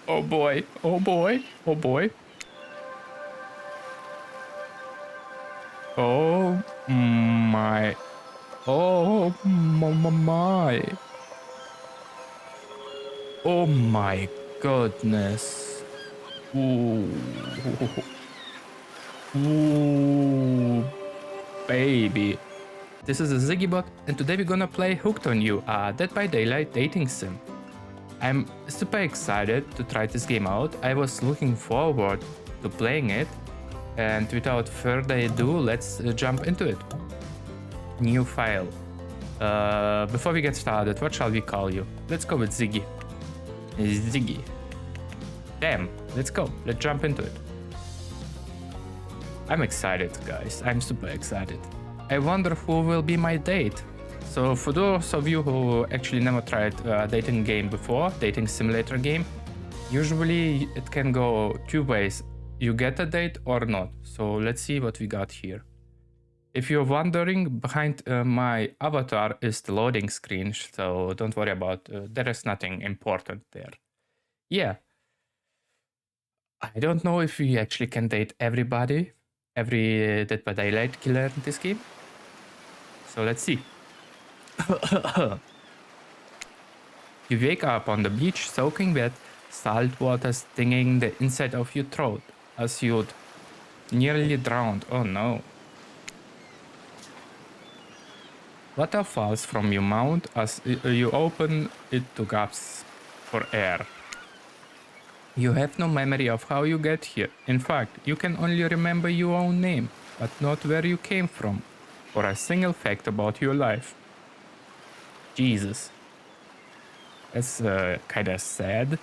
Oh boy, oh boy, oh boy. Oh my. Oh my. Oh my goodness. Ooh. Ooh, baby. This is a Ziggybot, and today we're gonna play Hooked on You, a Dead by Daylight dating sim. I'm super excited to try this game out. I was looking forward to playing it, and without further ado, let's jump into it. New file. Before we get started, what shall we call you? Let's go with Ziggy. Ziggy. Damn, let's go. Let's jump into it. I'm excited, guys. I'm super excited. I wonder who will be my date. So for those of you who actually never tried a dating game before, dating simulator game, usually it can go two ways. You get a date or not. So let's see what we got here. If you're wondering, behind my avatar is the loading screen, so don't worry about there is nothing important there. Yeah. I don't know if we actually can date everybody, every Dead by Daylight killer in this game. So let's see. You wake up on the beach soaking wet, salt water stinging the inside of your throat as you'd nearly drowned. Oh no. Water falls from your mouth as you open it to gasp for air. You have no memory of how you get here. In fact, you can only remember your own name, but not where you came from, or a single fact about your life. Jesus. That's kinda sad.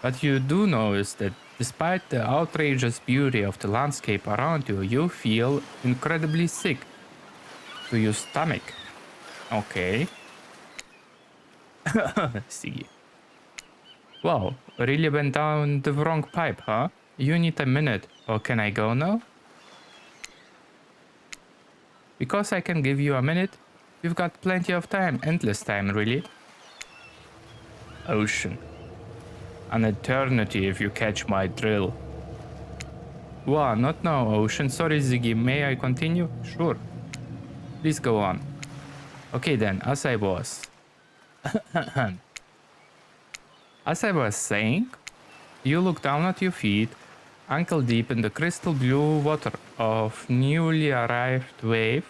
What you do know is that despite the outrageous beauty of the landscape around you, you feel incredibly sick to your stomach. Okay. See. Wow, really went down the wrong pipe, huh? You need a minute, or can I go now? Because I can give you a minute, you've got plenty of time, endless time, really. Ocean. An eternity if you catch my drill. Wow, not now, Ocean. Sorry, Ziggy, may I continue? Sure. Please go on. Okay then, as I was. As I was saying, you look down at your feet, ankle deep in the crystal blue water of newly arrived wave.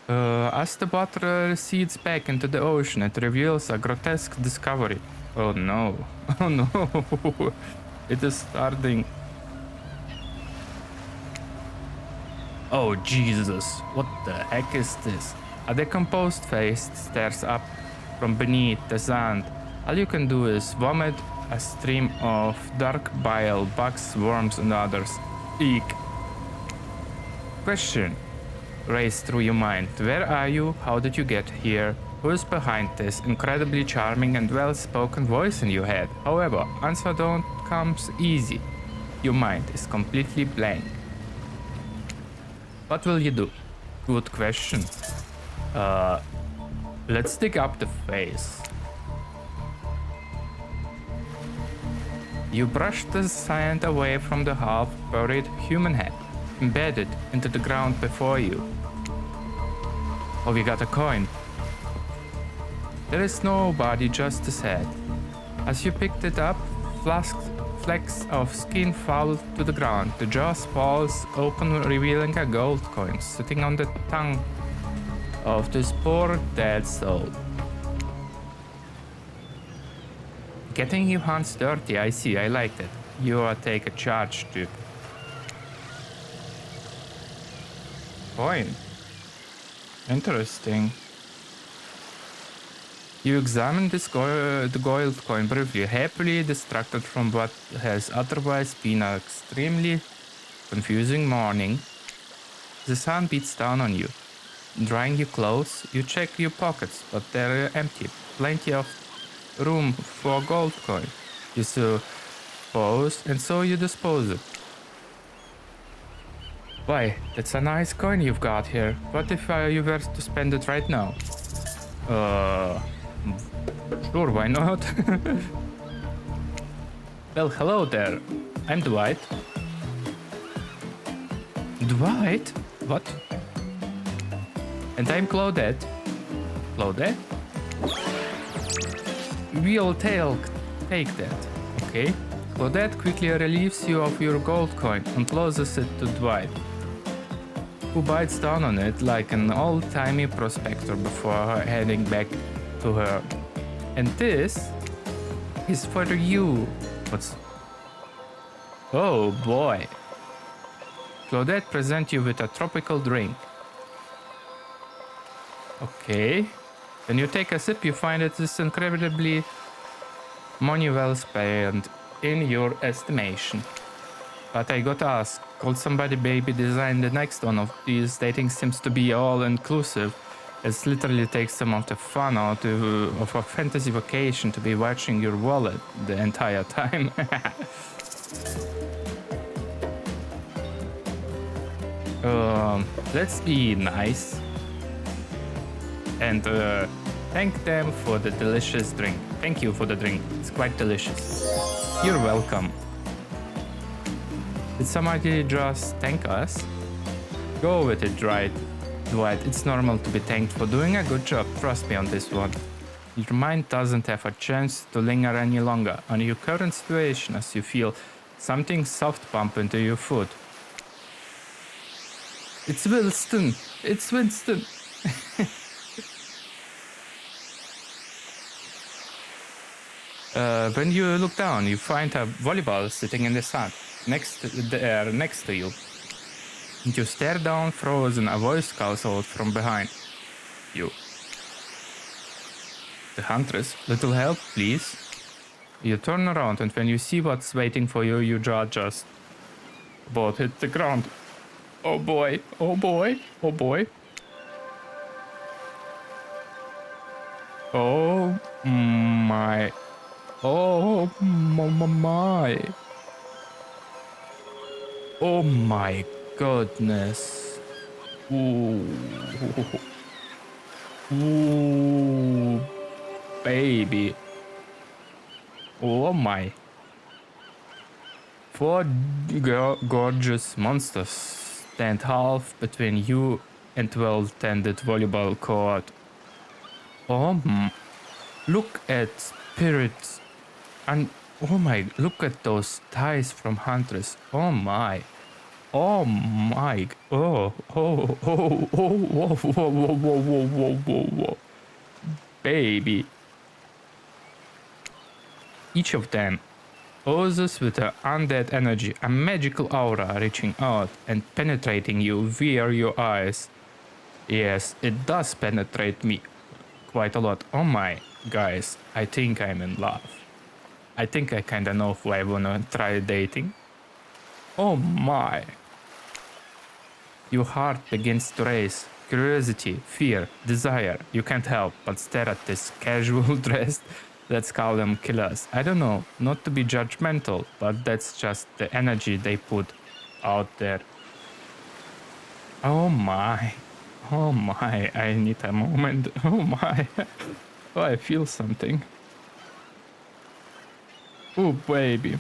As the water recedes back into the ocean, it reveals a grotesque discovery. Oh no, oh no, it is starting. Oh Jesus, what the heck is this? A decomposed face stares up from beneath the sand. All you can do is vomit a stream of dark bile, bugs, worms, and others. Eek. Question raced through your mind. Where are you? How did you get here? Who is behind this incredibly charming and well-spoken voice in your head? However, answer don't comes easy. Your mind is completely blank. What will you do? Good question. Let's dig up the face. You brush the sand away from the half-buried human head, embedded into the ground before you. Oh, we got a coin. There is no body, just his head. As you picked it up, flecks of skin fall to the ground. The jaw falls open, revealing a gold coin sitting on the tongue of this poor dead soul. Getting your hands dirty, I see, I like that. You take a charge tube. Coin. Interesting. You examine the gold coin briefly, happily distracted from what has otherwise been an extremely confusing morning. The sun beats down on you. Drying your clothes, you check your pockets, but they're empty. Plenty of room for gold coin, you suppose, and so you dispose it. Why, that's a nice coin you've got here. What if you were to spend it right now? Sure, why not? Well, hello there. I'm Dwight. Dwight? What? And I'm Claudette. Claudette? We'll take that, okay? Claudette quickly relieves you of your gold coin and closes it to Dwight, who bites down on it like an old-timey prospector before heading back to her. And this is for you. What's... Oh boy. Claudette presents you with a tropical drink. Okay. When you take a sip, you find it is incredibly money well spent in your estimation. But I gotta ask, could somebody baby design the next one of these? Dating seems to be all-inclusive. It literally takes some of the fun out of a fantasy vacation to be watching your wallet the entire time. Let's be nice and thank them for the delicious drink. Thank you for the drink. It's quite delicious. You're welcome. Did somebody just thank us? Go with it, Dwight. It's normal to be thanked for doing a good job. Trust me on this one. Your mind doesn't have a chance to linger any longer on your current situation as you feel something soft bump into your foot. It's Winston. It's Winston. When you look down, you find a volleyball sitting in the sand next to you. And you stare down, frozen. A voice calls out from behind you. The huntress, little help, please. You turn around, and when you see what's waiting for you, your jaw just about hit the ground. Oh boy! Oh boy! Oh boy! Oh my! Oh my! Oh my goodness! Ooh! Ooh! Baby! Oh my! Four gorgeous monsters stand half between you and well-tended volleyball court. Oh, look at spirits, and oh my, look at those ties from Huntress. Oh my, oh my, oh, oh, oh, oh, whoa, whoa, whoa, whoa, whoa, whoa, whoa, whoa, baby. Each of them oozes with an undead energy, a magical aura reaching out and penetrating you via your eyes. Yes, it does penetrate me quite a lot. Oh my, guys, I think I'm in love. I think I kinda know who I wanna try dating. Oh my. Your heart begins to race. Curiosity, fear, desire. You can't help but stare at this casual dressed, let's call them killers. I don't know, not to be judgmental, but that's just the energy they put out there. Oh my. Oh my, I need a moment. Oh my. Oh, I feel something. Oh baby.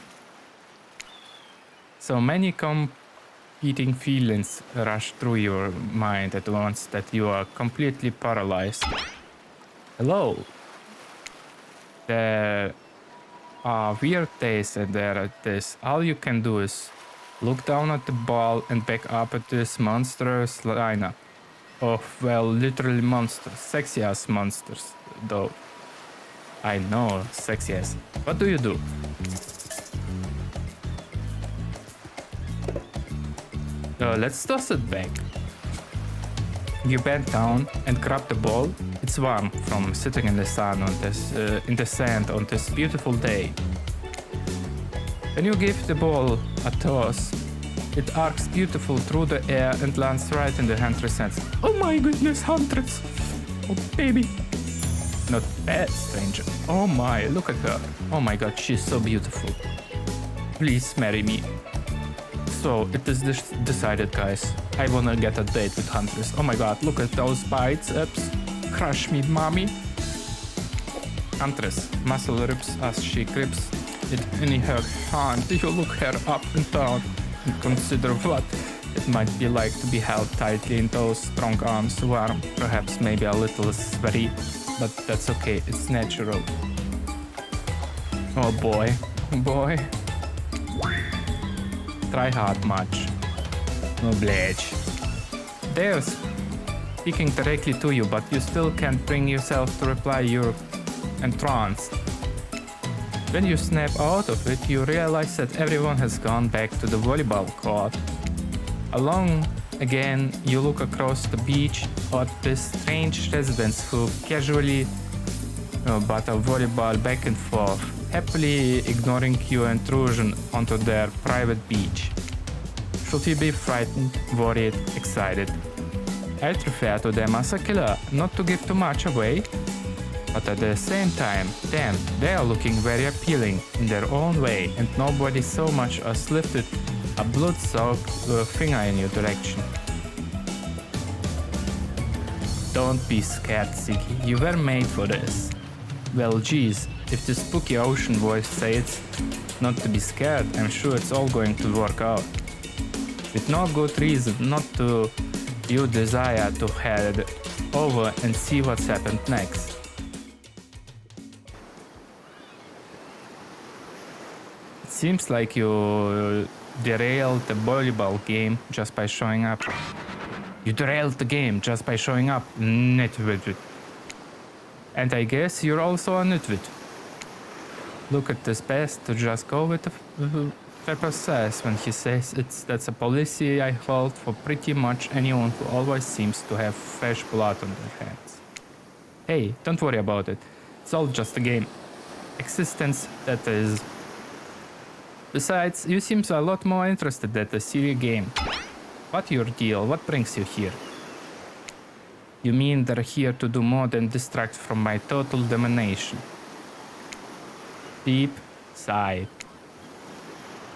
So many competing feelings rush through your mind at once that you are completely paralyzed. Hello. There are weird days and there are this. All you can do is look down at the ball and back up at this monstrous lineup of, well, literally monsters. Sexy ass monsters, though. I know, sexy ass. What do you do? Let's toss it back. You bend down and grab the ball. It's warm from sitting in the sun on this, in the sand on this beautiful day. When you give the ball a toss, it arcs beautiful through the air and lands right in the Huntress' hands. Oh my goodness, Huntress! Oh baby! Not bad, stranger. Oh my, look at her. Oh my god, she's so beautiful. Please marry me. So, it is decided, guys. I wanna get a date with Huntress. Oh my god, look at those biceps. Crush me, mommy. Huntress muscle rips as she grips it in her hand. You look her up and down and consider what it might be like to be held tightly in those strong arms. Warm, perhaps maybe a little sweaty, but that's okay, it's natural. Oh boy, boy. Try hard much. No bledge. There's speaking directly to you, but you still can't bring yourself to reply. You're entranced. When you snap out of it, you realize that everyone has gone back to the volleyball court. Along again, you look across the beach at these strange residents who casually bat a volleyball back and forth, happily ignoring your intrusion onto their private beach. Should you be frightened, worried, excited? I'd refer to them as a killer, not to give too much away. But at the same time, damn, they are looking very appealing in their own way, and nobody so much as lifted a blood-soaked finger in your direction. Don't be scared, Ziggy. You were made for this. Well, geez, if the spooky ocean voice says not to be scared, I'm sure it's all going to work out. With no good reason not to, you desire to head over and see what's happened next. It seems like you derailed the volleyball game just by showing up. You derailed the game just by showing up, nitwit. And I guess you're also a nitwit. Look at this best to just go with the Pepper says when he says that's a policy I hold for pretty much anyone who always seems to have fresh blood on their hands. Hey, don't worry about it. It's all just a game. Existence, that is. Besides, you seem a lot more interested at a serious game. What's your deal? What brings you here? You mean they're here to do more than distract from my total domination? Deep sigh.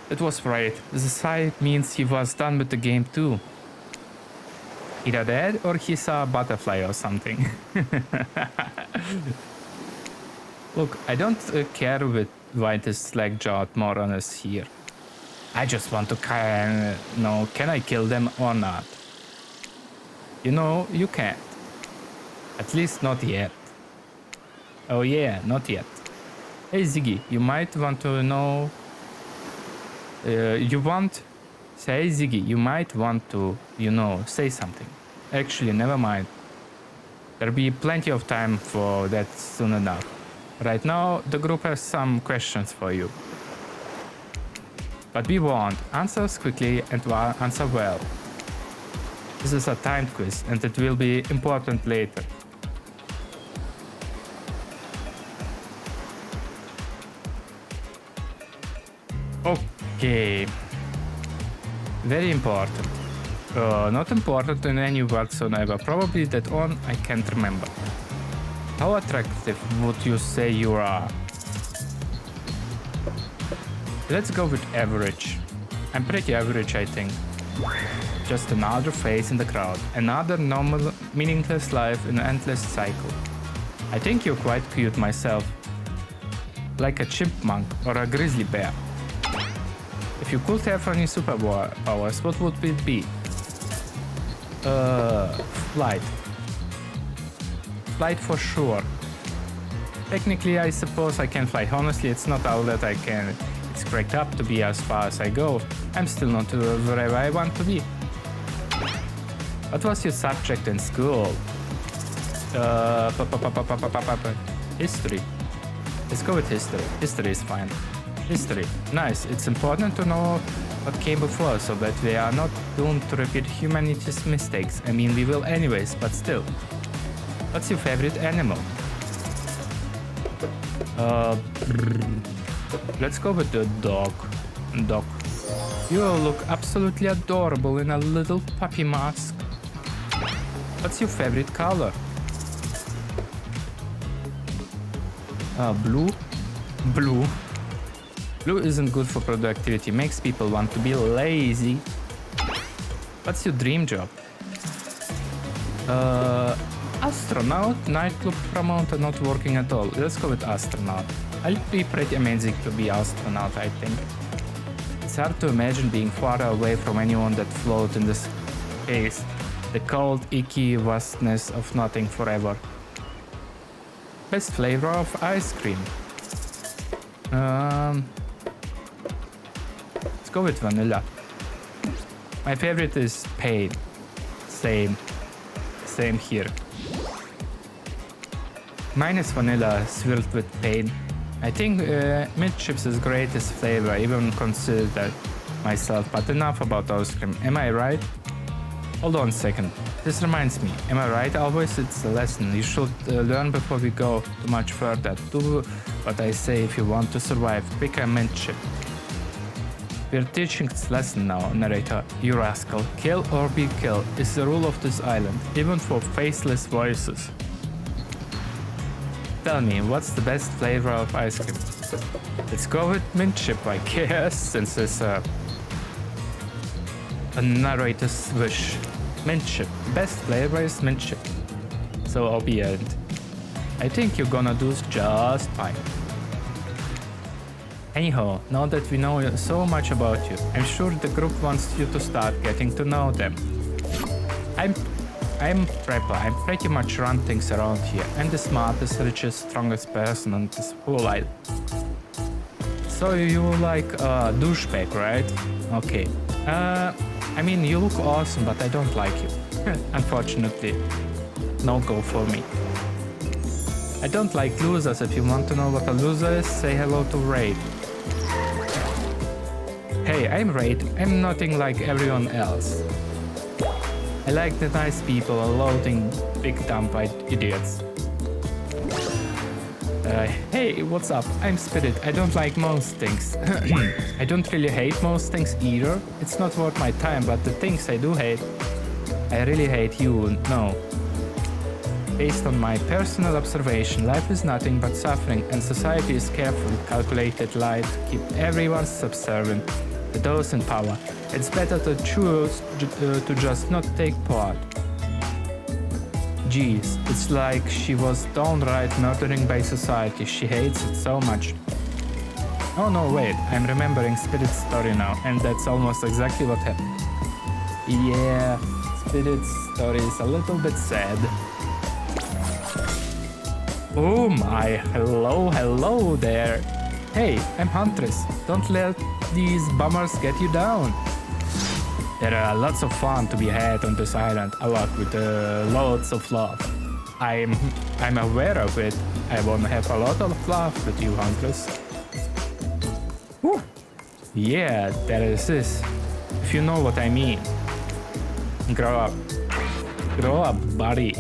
It was right. The sigh means he was done with the game too. Either that or he saw a butterfly or something. Look, I don't care why this slack-jawed moron is here. I just want to know, can I kill them or not? You know, you can't. At least not yet. Oh yeah, not yet. Hey Ziggy, you might want to know... Say Ziggy, you might want to, say something. Actually, never mind. There'll be plenty of time for that soon enough. Right now, the group has some questions for you. But be warned, answer quickly and answer well. This is a timed quiz and it will be important later. Okay. Very important. Not important in any whatsoever. Probably that one I can't remember. How attractive would you say you are? Let's go with average. I'm pretty average, I think. Just another face in the crowd. Another normal, meaningless life in an endless cycle. I think you're quite cute myself. Like a chipmunk or a grizzly bear. If you could have any superpowers, what would it be? Flight. Flight for sure. Technically, I suppose I can fly. Honestly, it's not all that I can. It's cracked up to be as far as I go. I'm still not wherever I want to be. What was your subject in school? History. Let's go with history. History is fine. History. Nice. It's important to know what came before so that we are not doomed to repeat humanity's mistakes. I mean, we will anyways, but still. What's your favorite animal? Let's go with the dog. Dog. You look absolutely adorable in a little puppy mask. What's your favorite color? Blue. Blue. Blue isn't good for productivity, makes people want to be lazy. What's your dream job? Astronaut, nightclub promoter, not working at all. Let's go with astronaut. I'll be pretty amazing to be astronaut, I think. It's hard to imagine being far away from anyone that floats in this space. The cold, icky vastness of nothing forever. Best flavor of ice cream. Let's go with vanilla. My favorite is pain. Same here. Mine is vanilla swirled with pain. I think mint chips is greatest flavor. I even consider that myself. But enough about ice cream. Am I right? Hold on a second. This reminds me. Am I right? Always it's a lesson. You should learn before we go too much further. Do what I say if you want to survive. Pick a mint chip. We're teaching this lesson now, narrator. You rascal. Kill or be killed is the rule of this island, even for faceless voices. Tell me, what's the best flavor of ice cream? Let's go with mint chip, I guess, since it's a narrator's wish. Mint chip. Best flavor is mint chip. So obedient. I think you're gonna do just fine. Anyhow, now that we know so much about you, I'm sure the group wants you to start getting to know them. I'm Prepper. I'm pretty much run things around here. I'm the smartest, richest, strongest person on this whole island. So you like a douchebag, right? Okay. I mean, you look awesome, but I don't like you. Unfortunately. No go for me. I don't like losers. If you want to know what a loser is, say hello to Raid. Hey, I'm Raid. I'm nothing like everyone else. I like the nice people loading big dumb idiots. Hey, what's up? I'm Spirit. I don't like most things. I don't really hate most things either. It's not worth my time, but the things I do hate, I really hate you, no. Based on my personal observation, life is nothing but suffering, and society is carefully calculated lie to keep everyone subservient to those in power. It's better to choose to just not take part. Jeez, it's like she was downright murdering by society. She hates it so much. Oh no, wait, I'm remembering Spirit's story now, and that's almost exactly what happened. Yeah, Spirit's story is a little bit sad. Oh my, hello there. Hey, I'm Huntress. Don't let these bummers get you down. There are lots of fun to be had on this island, a lot with loads of love. I'm aware of it. I wanna have a lot of love with you, Huntress. Whew. Yeah, there is this. If you know what I mean. Grow up. Grow up, buddy.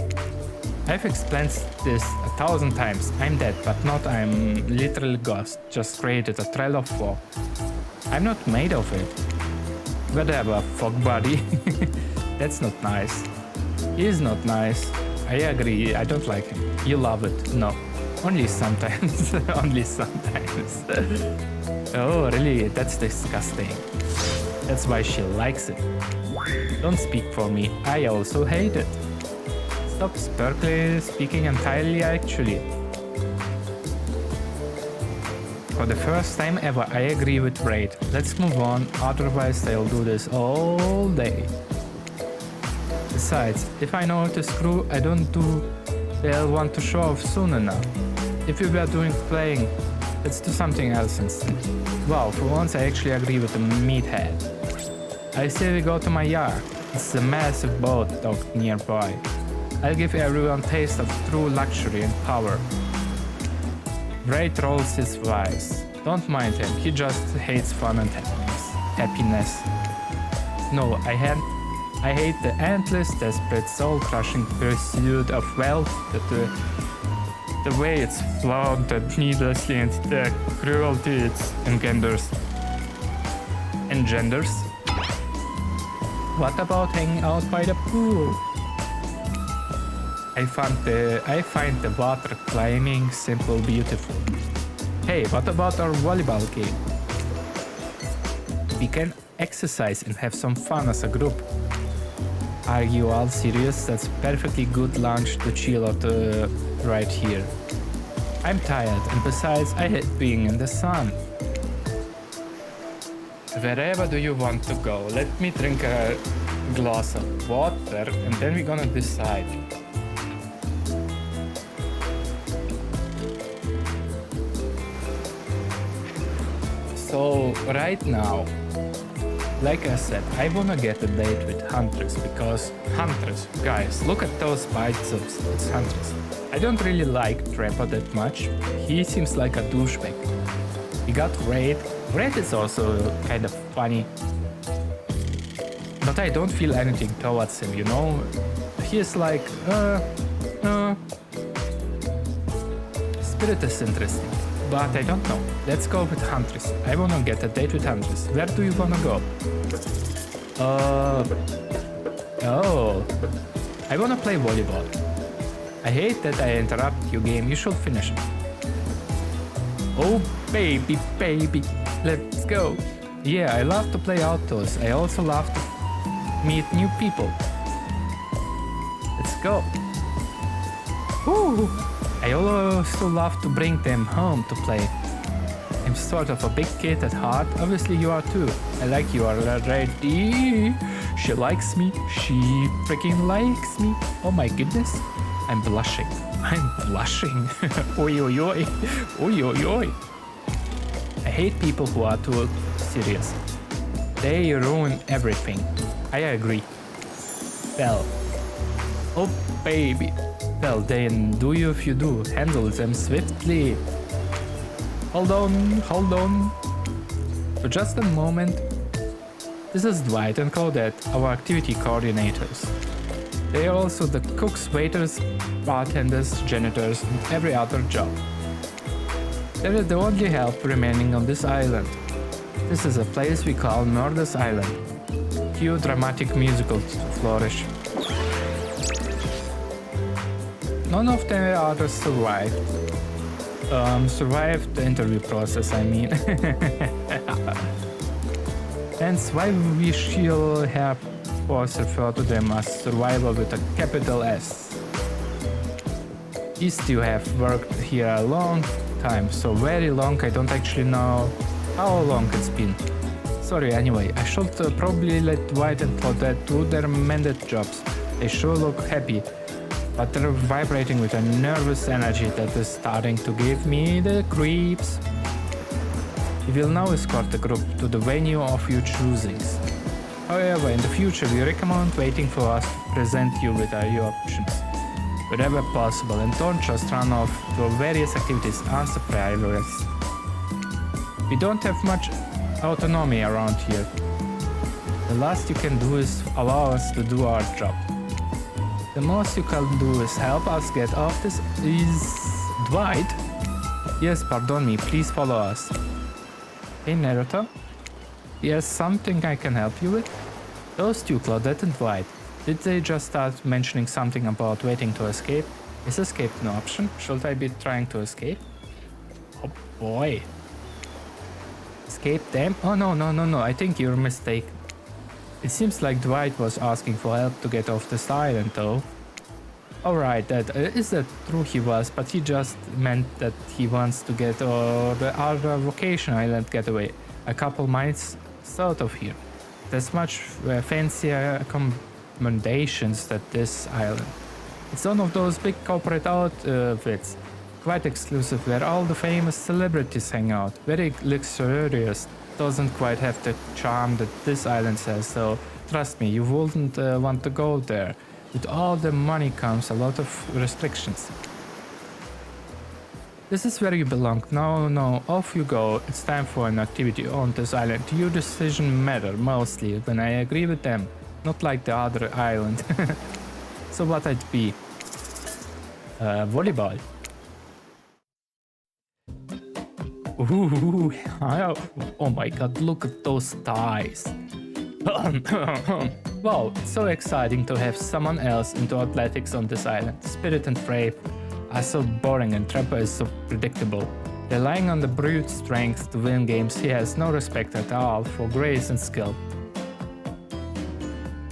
I've explained this 1,000 times. I'm dead, but not I'm literally ghost. Just created a trail of fog. I'm not made of it. Whatever, fog buddy. That's not nice. He's not nice. I agree, I don't like him. You love it. No. Only sometimes. Only sometimes. Oh, really? That's disgusting. That's why she likes it. Don't speak for me. I also hate it. Stop speaking entirely actually. For the first time ever, I agree with Raid. Let's move on, otherwise I'll do this all day. Besides, if I know how to screw, they'll want to show off soon enough. If we were doing playing, let's do something else instead. Wow, for once I actually agree with the meathead. I say we go to my yard. It's a massive boat docked nearby. I'll give everyone a taste of true luxury and power. Raid rolls his eyes. Don't mind him, he just hates fun and happiness. No, I hate the endless, desperate, soul-crushing pursuit of wealth, the way it's flaunted needlessly and the cruelty it engenders. What about hanging out by the pool? I find the water climbing simple beautiful. Hey, what about our volleyball game? We can exercise and have some fun as a group. Are you all serious? That's perfectly good lunch to chill out right here. I'm tired, and besides, I hate being in the sun. Wherever do you want to go? Let me drink a glass of water, and then we're gonna decide. So, right now, like I said, I wanna get a date with Huntress because Huntress, guys, look at those biceps. It's Huntress. I don't really like Trapper that much. He seems like a douchebag. He got Raid. Raid is also kind of funny. But I don't feel anything towards him, you know? He is like, Spirit is interesting. But I don't know. Let's go with Huntress. I wanna get a date with Huntress. Where do you wanna go? Oh. I wanna play volleyball. I hate that I interrupt your game. You should finish it. Oh, baby. Let's go. Yeah, I love to play outdoors. I also love to meet new people. Let's go. Woo! I also love to bring them home to play. I'm sort of a big kid at heart. Obviously you are too. I like you already. She likes me. She freaking likes me. Oh my goodness. I'm blushing. Oi oi oi. Oi oi oi. I hate people who are too serious. They ruin everything. I agree. Well. Oh baby. Well then, do you if you do. Handle them swiftly. Hold on. For just a moment. This is Dwight and Claudette, our activity coordinators. They are also the cooks, waiters, bartenders, janitors, and every other job. They are the only help remaining on this island. This is a place we call Murder's Island. Cue dramatic musical to flourish. None of the others survived. Survived the interview process, I mean. Hence why we shall have us refer to them as survivor with a capital S. These two have worked here a long time, so very long. I don't actually know how long it's been. Sorry, anyway, I should probably let Dwight and Claudette do their mended jobs. They sure look happy, but they're vibrating with a nervous energy that is starting to give me the creeps. We will now escort the group to the venue of your choosings. However, in the future, we recommend waiting for us to present you with your options wherever possible, and don't just run off to various activities unsupervised. We don't have much autonomy around here. The last you can do is allow us to do our job. The most you can do is help us get off this. Is Dwight? Yes, pardon me, please follow us. Hey, narrator? There's something I can help you with? Those two, Claudette and Dwight, did they just start mentioning something about waiting to escape? Is escape an option? Should I be trying to escape? Oh boy. Escape them? Oh no, I think you're mistaken. It seems like Dwight was asking for help to get off this island though. Alright, is that true he was, but he just meant that he wants to get the other vacation island getaway, a couple miles south of here. There's much fancier accommodations than this island. It's one of those big corporate outfits, quite exclusive, where all the famous celebrities hang out. Very luxurious. Doesn't quite have the charm that this island has, so trust me, you wouldn't want to go there. With all the money comes a lot of restrictions. This is where you belong. No, off you go. It's time for an activity on this island. Your decision matter mostly when I agree with them, not like the other island. So what I'd be? Volleyball. Ooh, oh my god, look at those thighs. Wow, it's so exciting to have someone else into athletics on this island. Spirit and Frey are so boring and Trapper is so predictable. Relying on the brute strength to win games, he has no respect at all for grace and skill.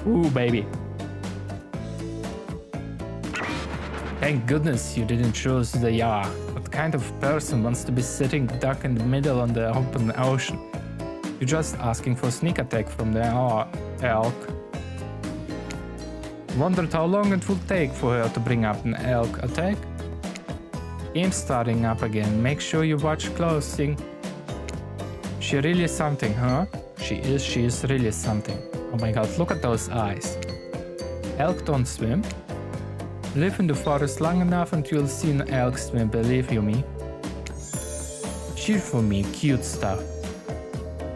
Ooh, baby. Thank goodness you didn't choose the yacht. What kind of person wants to be sitting duck in the middle on the open ocean? You're just asking for sneak attack from the elk. Wondered how long it would take for her to bring up an elk attack? Game starting up again. Make sure you watch closing. She really something, huh? She is really something. Oh my god, look at those eyes. Elk don't swim. Live in the forest long enough and you'll see an elk swim, believe you me. Cheer for me, cute stuff.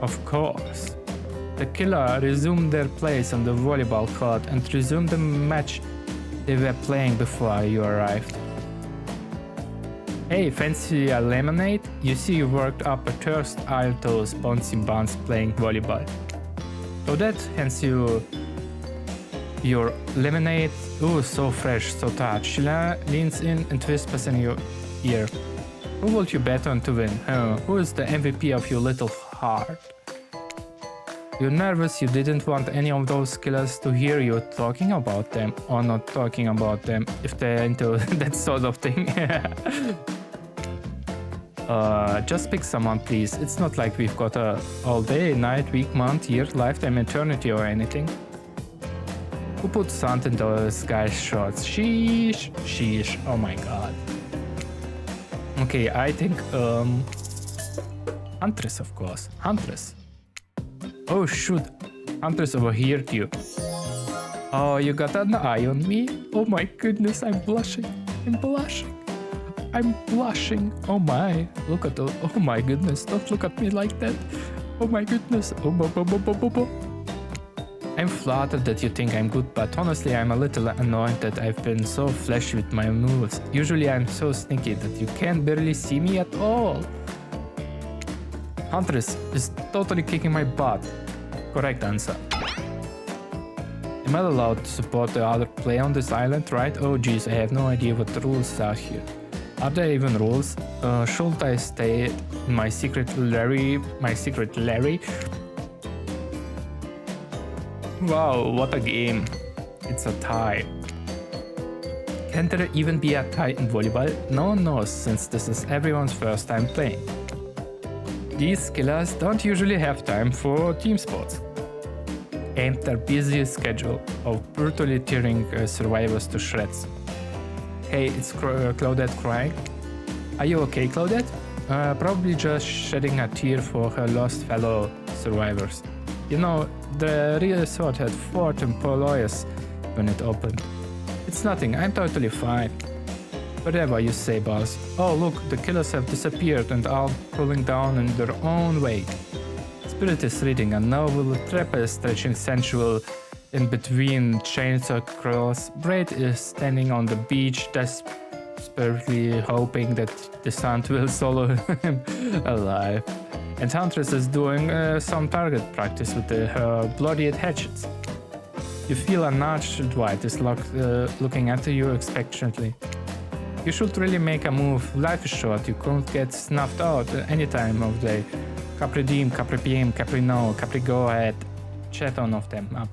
Of course. The killer resumed their place on the volleyball court and resumed the match they were playing before you arrived. Hey, fancy a lemonade? You see you worked up a thirst, I'll toes, bouncy bounce playing volleyball. Claudette hands you your lemonade. Ooh, so fresh, so touch. She leans in and whispers in your ear. Who would you bet on to win? Who is the MVP of your little heart? You're nervous, you didn't want any of those killers to hear you talking about them, or not talking about them, if they're into that sort of thing. Just pick someone, please. It's not like we've got a all day, night, week, month, year, lifetime, eternity or anything. Who put sand in those guys' shorts? Sheesh. Sheesh. Oh my god. Okay, I think, Huntress, of course. Huntress. Oh shoot. Huntress overheard you. Oh, you got an eye on me? Oh my goodness, I'm blushing. I'm blushing. I'm blushing. Oh my. Look at the. Oh my goodness. Don't look at me like that. Oh my goodness. Oh, bo, bo, bo, bo, bo, bo. I'm flattered that you think I'm good, but honestly I'm a little annoyed that I've been so flashy with my moves. Usually I'm so sneaky that you can't barely see me at all. Huntress is totally kicking my butt. Correct answer. I'm not allowed to support the other play on this island, right? Oh geez, I have no idea what the rules are here. Are there even rules? Should I stay in my secret Larry? Wow, what a game. It's a tie. Can there even be a tie in volleyball? No one knows, since this is everyone's first time playing. These killers don't usually have time for team sports. And their busy schedule of brutally tearing survivors to shreds. Hey, it's Claudette crying. Are you okay, Claudette? Probably just shedding a tear for her lost fellow survivors. You know, the resort had 4 employees when it opened. It's nothing, I'm totally fine. Whatever you say, boss. Oh look, the killers have disappeared and are pulling down in their own way. Spirit is reading a novel, Trapper is stretching sensual in between chainsaw curls. Braid is standing on the beach, desperately hoping that the sun will swallow him alive. And Huntress is doing some target practice with her bloodied hatchets. You feel a nudge. Dwight is looking at you expectantly. You should really make a move. Life is short, you can't get snuffed out any time of day. Capri Deem, Capri PM, Capri No, Capri Go Ahead. Chat on of them up.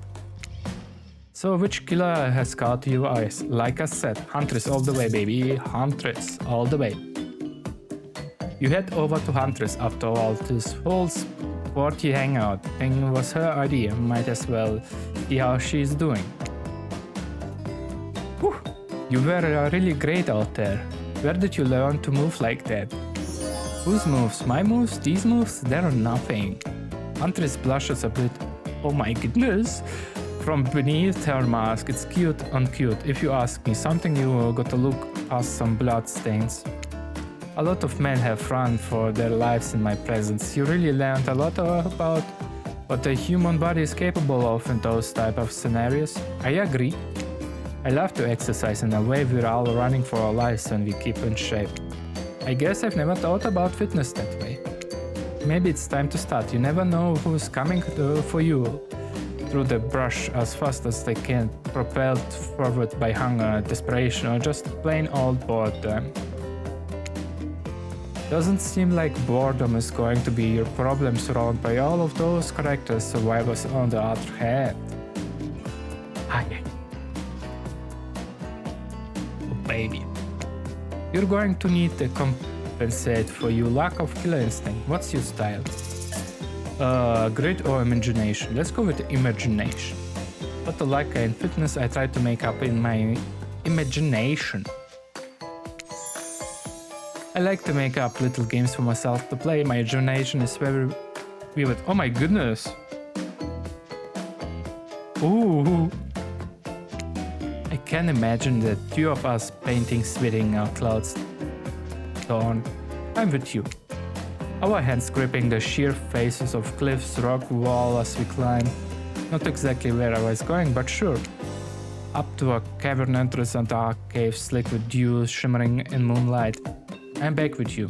So which killer has caught your eyes? Like I said, Huntress all the way, baby. Huntress all the way. You head over to Huntress after all. This whole sporty hangout thing was her idea. Might as well see how she's doing. Whew. You were really great out there. Where did you learn to move like that? Whose moves? My moves? These moves? They're nothing. Huntress blushes a bit. Oh my goodness. From beneath her mask, it's cute and cute. If you ask me, something you got to look past some blood stains. A lot of men have run for their lives in my presence. You really learned a lot about what the human body is capable of in those type of scenarios. I agree. I love to exercise in a way we're all running for our lives when we keep in shape. I guess I've never thought about fitness that way. Maybe it's time to start. You never know who's coming for you through the brush as fast as they can, propelled forward by hunger, desperation, or just plain old boredom. Doesn't seem like boredom is going to be your problem surrounded by all of those characters survivors on the other hand. Hi. Oh baby. You're going to need to compensate for your lack of killer instinct. What's your style? Grit or imagination? Let's go with imagination. But like in fitness, I try to make up in my imagination. I like to make up little games for myself to play. My imagination is very vivid. Oh my goodness! Ooh! I can imagine the two of us painting, sweating our clouds torn. I'm with you. Our hands gripping the sheer faces of cliffs, rock wall as we climb. Not exactly where I was going, but sure. Up to a cavern entrance and dark cave slick with dew shimmering in moonlight. I'm back with you.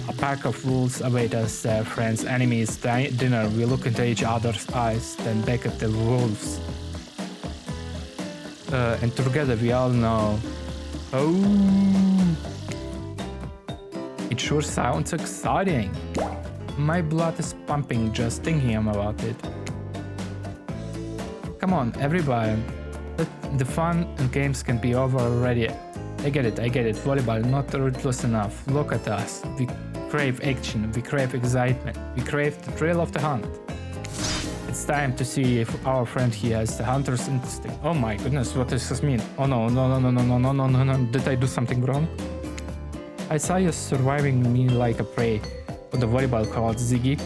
A pack of wolves await us there, friends, enemies, dinner. We look into each other's eyes, then back at the wolves. And together we all know. Oh! It sure sounds exciting. My blood is pumping just thinking about it. Come on, everybody. The fun and games can be over already. I get it. Volleyball not ruthless enough. Look at us. We crave action, we crave excitement, we crave the thrill of the hunt. It's time to see if our friend here has the hunter's instinct. Oh my goodness, what does this mean? Oh no. Did I do something wrong? I saw you surviving me like a prey. What the volleyball called Ziggy.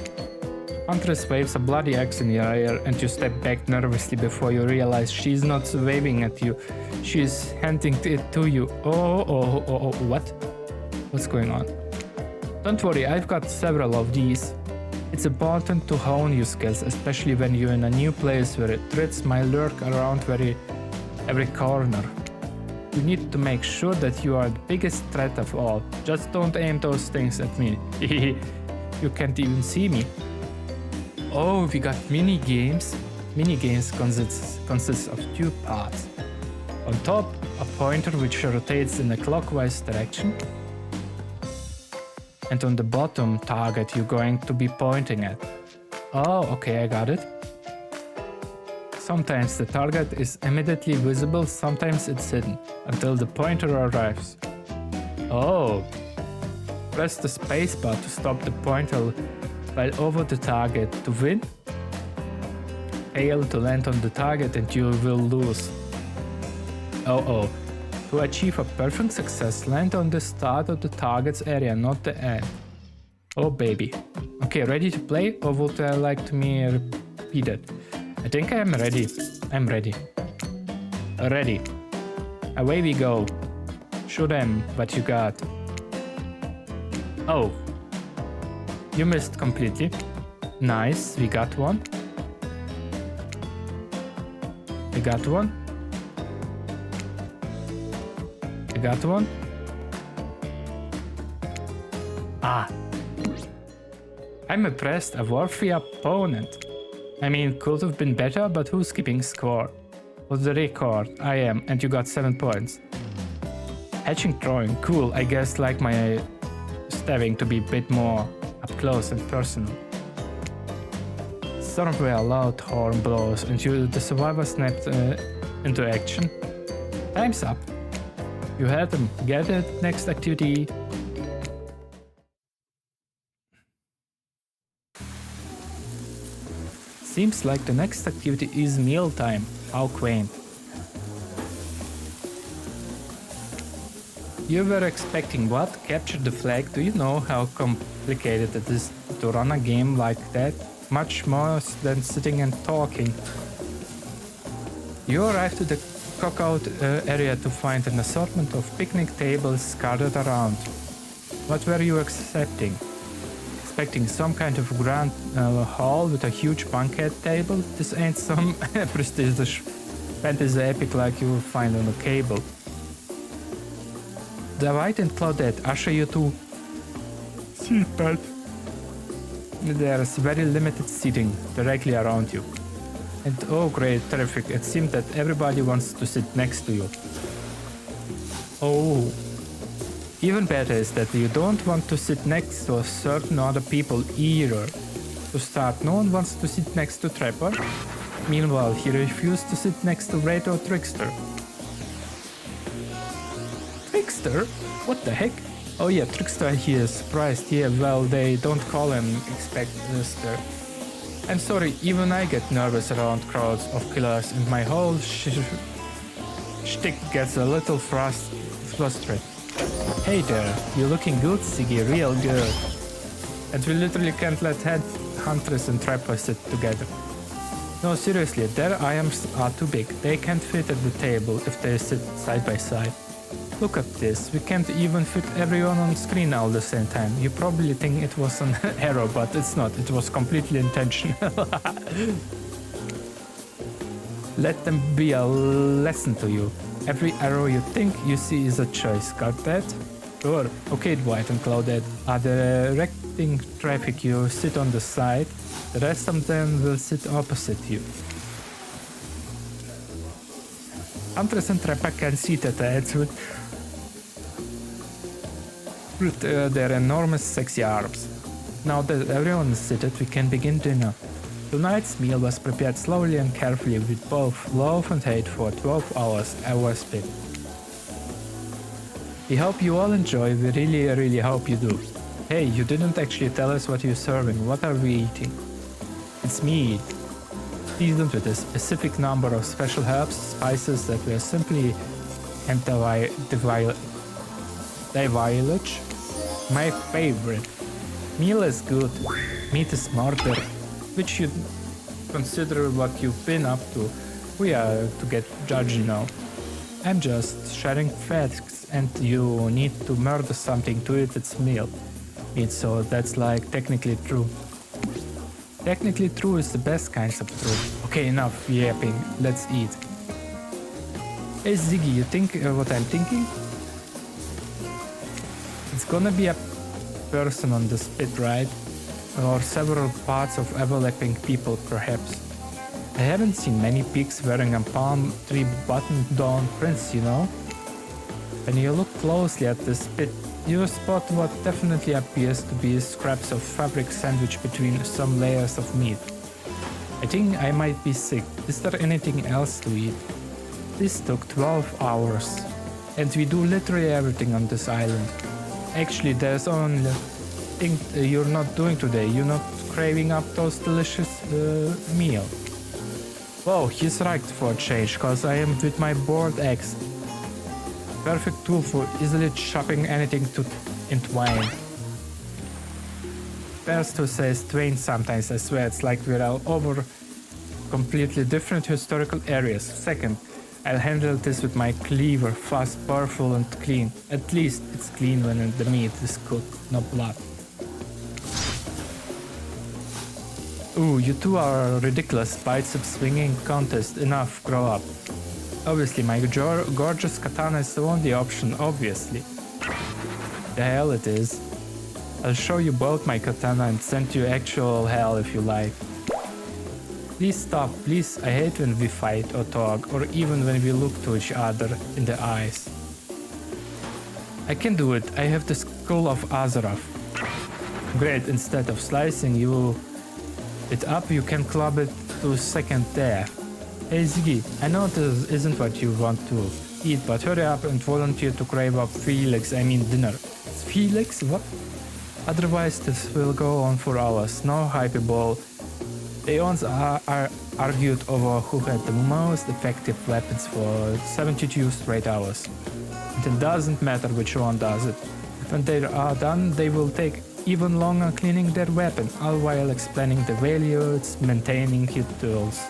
Huntress waves a bloody axe in your air and you step back nervously before you realize she's not waving at you. She's handing it to you. Oh, what? What's going on? Don't worry, I've got several of these. It's important to hone your skills, especially when you're in a new place where threats might lurk around every corner. You need to make sure that you are the biggest threat of all. Just don't aim those things at me. You can't even see me. Oh, we got mini games. Mini games consists of two parts. On top, a pointer which rotates in a clockwise direction. And on the bottom, target you're going to be pointing at. Oh, okay, I got it. Sometimes the target is immediately visible, sometimes it's hidden, until the pointer arrives. Oh. Press the spacebar to stop the pointer while over the target to win. Fail to land on the target and you will lose. Oh. To achieve a perfect success, land on the start of the target's area, not the end. Oh baby. Okay, ready to play, or would I like to me repeat it? I think I'm ready. I'm ready. Ready. Away we go. Show them what you got. Oh. You missed completely. Nice, we got one. We got one. We got one. Ah. I'm impressed, a worthy opponent. I mean, could have been better, but who's keeping score? What's the record? I am, and you got 7 points. Hatching throwing, cool. I guess like my stabbing to be a bit more up close and personal. Somewhere loud horn blows, and the survivor snapped into action. Time's up. You had them. Get it? Next activity. Seems like the next activity is mealtime. How quaint. You were expecting what? Capture the flag? Do you know how complicated it is to run a game like that? Much more than sitting and talking. You arrived at the cookout area to find an assortment of picnic tables scattered around. What were you expecting? Expecting some kind of grand hall with a huge banquet table? This ain't some prestigious fantasy epic like you will find on a cable. Dwight and Claudette usher you to seatbelt. There's very limited seating directly around you. And oh great, terrific, it seems that everybody wants to sit next to you. Oh. Even better is that you don't want to sit next to certain other people either. To start, no one wants to sit next to Trapper. Meanwhile, he refused to sit next to Red or Trickster. Trickster? What the heck? Oh yeah, Trickster here, surprised. Yeah, well, they don't call him Expector. I'm sorry, even I get nervous around crowds of killers and my whole shtick gets a little frustrated. Hey there, you're looking good, Siggy, real good. And we literally can't let hunters and trappers sit together. No, seriously, their items are too big. They can't fit at the table if they sit side by side. Look at this, we can't even fit everyone on screen all the same time. You probably think it was an error, but it's not. It was completely intentional. Let them be a lesson to you. Every arrow you think you see is a choice, got that? Sure. Okay, Dwight and Claudette, are directing traffic, you sit on the side. The rest of them will sit opposite you. Huntress and Trapper can sit at the edge with their enormous sexy arms. Now that everyone is seated, we can begin dinner. Tonight's meal was prepared slowly and carefully with both love and hate for 12 hours spent. We hope you all enjoy, we really hope you do. Hey, you didn't actually tell us what you're serving, what are we eating? It's meat, seasoned with a specific number of special herbs, spices that were simply divulge. My favorite. Meal is good, meat is smarter, which you consider what you've been up to. We are to get judged, you know. I'm just sharing facts and you need to murder something to eat its meal. So that's like technically true. Technically true is the best kinds of true. Okay, enough yapping, let's eat. Hey Ziggy, you think what I'm thinking? It's gonna be a person on the spit, right? Or several parts of overlapping people, perhaps. I haven't seen many pigs wearing a palm tree button-down prints, you know? When you look closely at the spit, you spot what definitely appears to be scraps of fabric sandwiched between some layers of meat. I think I might be sick. Is there anything else to eat? This took 12 hours. And we do literally everything on this island. Actually, there's only thing you're not doing today. You're not craving up those delicious meal. Whoa, he's right for a change, cause I am with my bored eggs. Perfect tool for easily chopping anything to entwine. Best to say twain sometimes, I swear, it's like we're all over completely different historical areas. Second, I'll handle this with my cleaver, fast, powerful and clean. At least it's clean when the meat is cooked, no blood. Ooh, you two are ridiculous, biceps swinging contest, enough, grow up. Obviously, my gorgeous katana is the only option, obviously. The hell it is. I'll show you both my katana and send you actual hell if you like. Please stop, please, I hate when we fight or talk, or even when we look to each other in the eyes. I can do it, I have the skull of Azeroth. Great, instead of slicing it up, you can club it to second death. Hey Ziggy, I know this isn't what you want to eat, but hurry up and volunteer to crave up dinner. Felix? What? Otherwise this will go on for hours, no hyperbole. They once argued over who had the most effective weapons for 72 straight hours. And it doesn't matter which one does it. When they are done, they will take even longer cleaning their weapon, all while explaining the value it's maintaining its tools.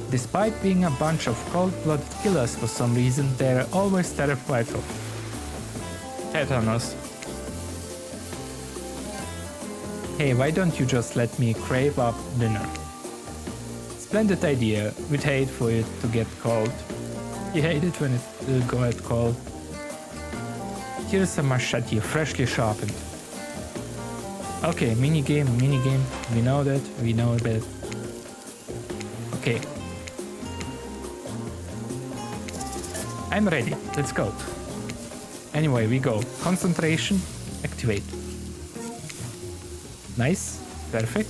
Despite being a bunch of cold-blooded killers for some reason, they're always terrified of tetanus. Hey, why don't you just let me crave up dinner? Splendid idea, we'd hate for it to get cold. You hate it when it got cold. Here's a machete, freshly sharpened. Okay, minigame, we know that. Okay. I'm ready, let's go. Anyway, we go. Concentration, activate. Nice, perfect.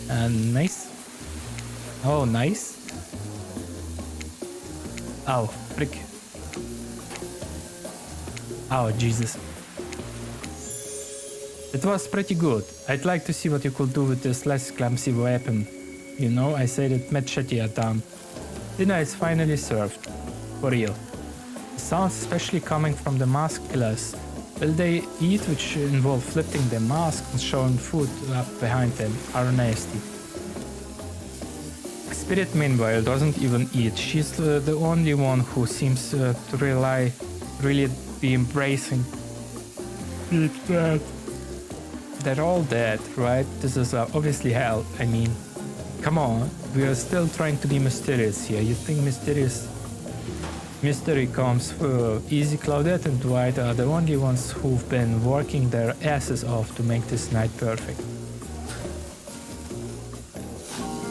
And nice. Oh, nice. Oh, frick. Oh, Jesus. It was pretty good. I'd like to see what you could do with this less clumsy weapon. You know, I said it machete at dawn. Dinner is finally served. For real. The sounds especially coming from the masked killers. Will they eat, which involve lifting their mask and showing food up behind them, are nasty. Spirit meanwhile doesn't even eat. She's the only one who seems to really be embracing it. They're all dead, right? This is obviously hell. I mean, come on, we are still trying to be mysterious here. You think mystery comes easy? Claudette and Dwight are the only ones who've been working their asses off to make this night perfect.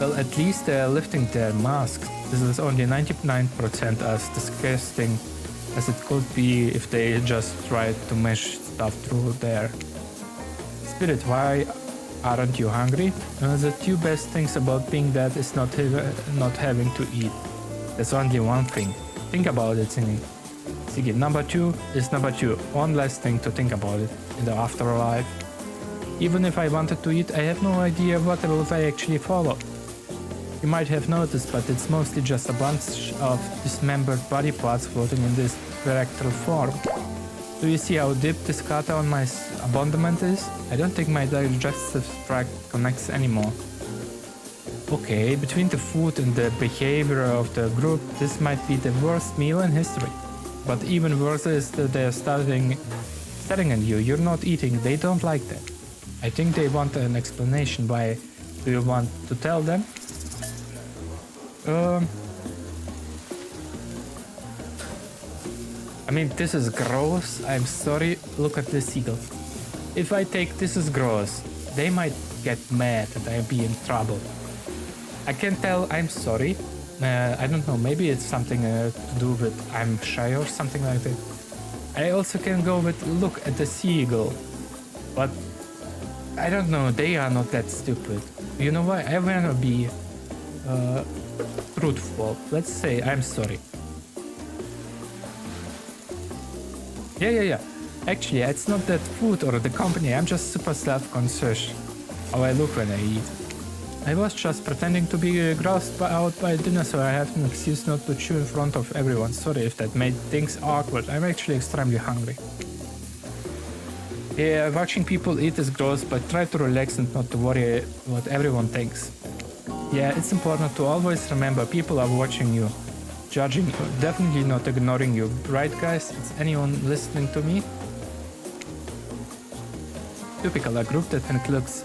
Well, at least they're lifting their masks. This is only 99% as disgusting as it could be if they just tried to mesh stuff through there. Spirit, why aren't you hungry? The two best things about being dead is not having to eat. There's only one thing. Think about it, Siggy. Number two is number two. One less thing to think about it in the afterlife. Even if I wanted to eat, I have no idea what rules I actually follow. You might have noticed, but it's mostly just a bunch of dismembered body parts floating in this fractal form. Do you see how deep this cut on my abandonment is? I don't think my digestive tract connects anymore. Okay, between the food and the behavior of the group, this might be the worst meal in history. But even worse is that they're staring at you. You're not eating. They don't like that. I think they want an explanation. Why? Do you want to tell them? I mean, this is gross. I'm sorry. Look at this seagull. If I take this is gross, they might get mad that I'll be in trouble. I can tell I'm sorry. I don't know. Maybe it's something to do with I'm shy or something like that. I also can go with look at the seagull. But I don't know. They are not that stupid. You know what? I wanna be truthful. Let's say I'm sorry. Yeah. Actually, it's not that food or the company. I'm just super self-conscious how I look when I eat. I was just pretending to be grossed out by dinner, so I have an excuse not to chew in front of everyone. Sorry if that made things awkward. I'm actually extremely hungry. Yeah, watching people eat is gross, but try to relax and not to worry what everyone thinks. Yeah, it's important to always remember people are watching you, judging you, definitely not ignoring you. Right, guys? Is anyone listening to me? Typical, a group that includes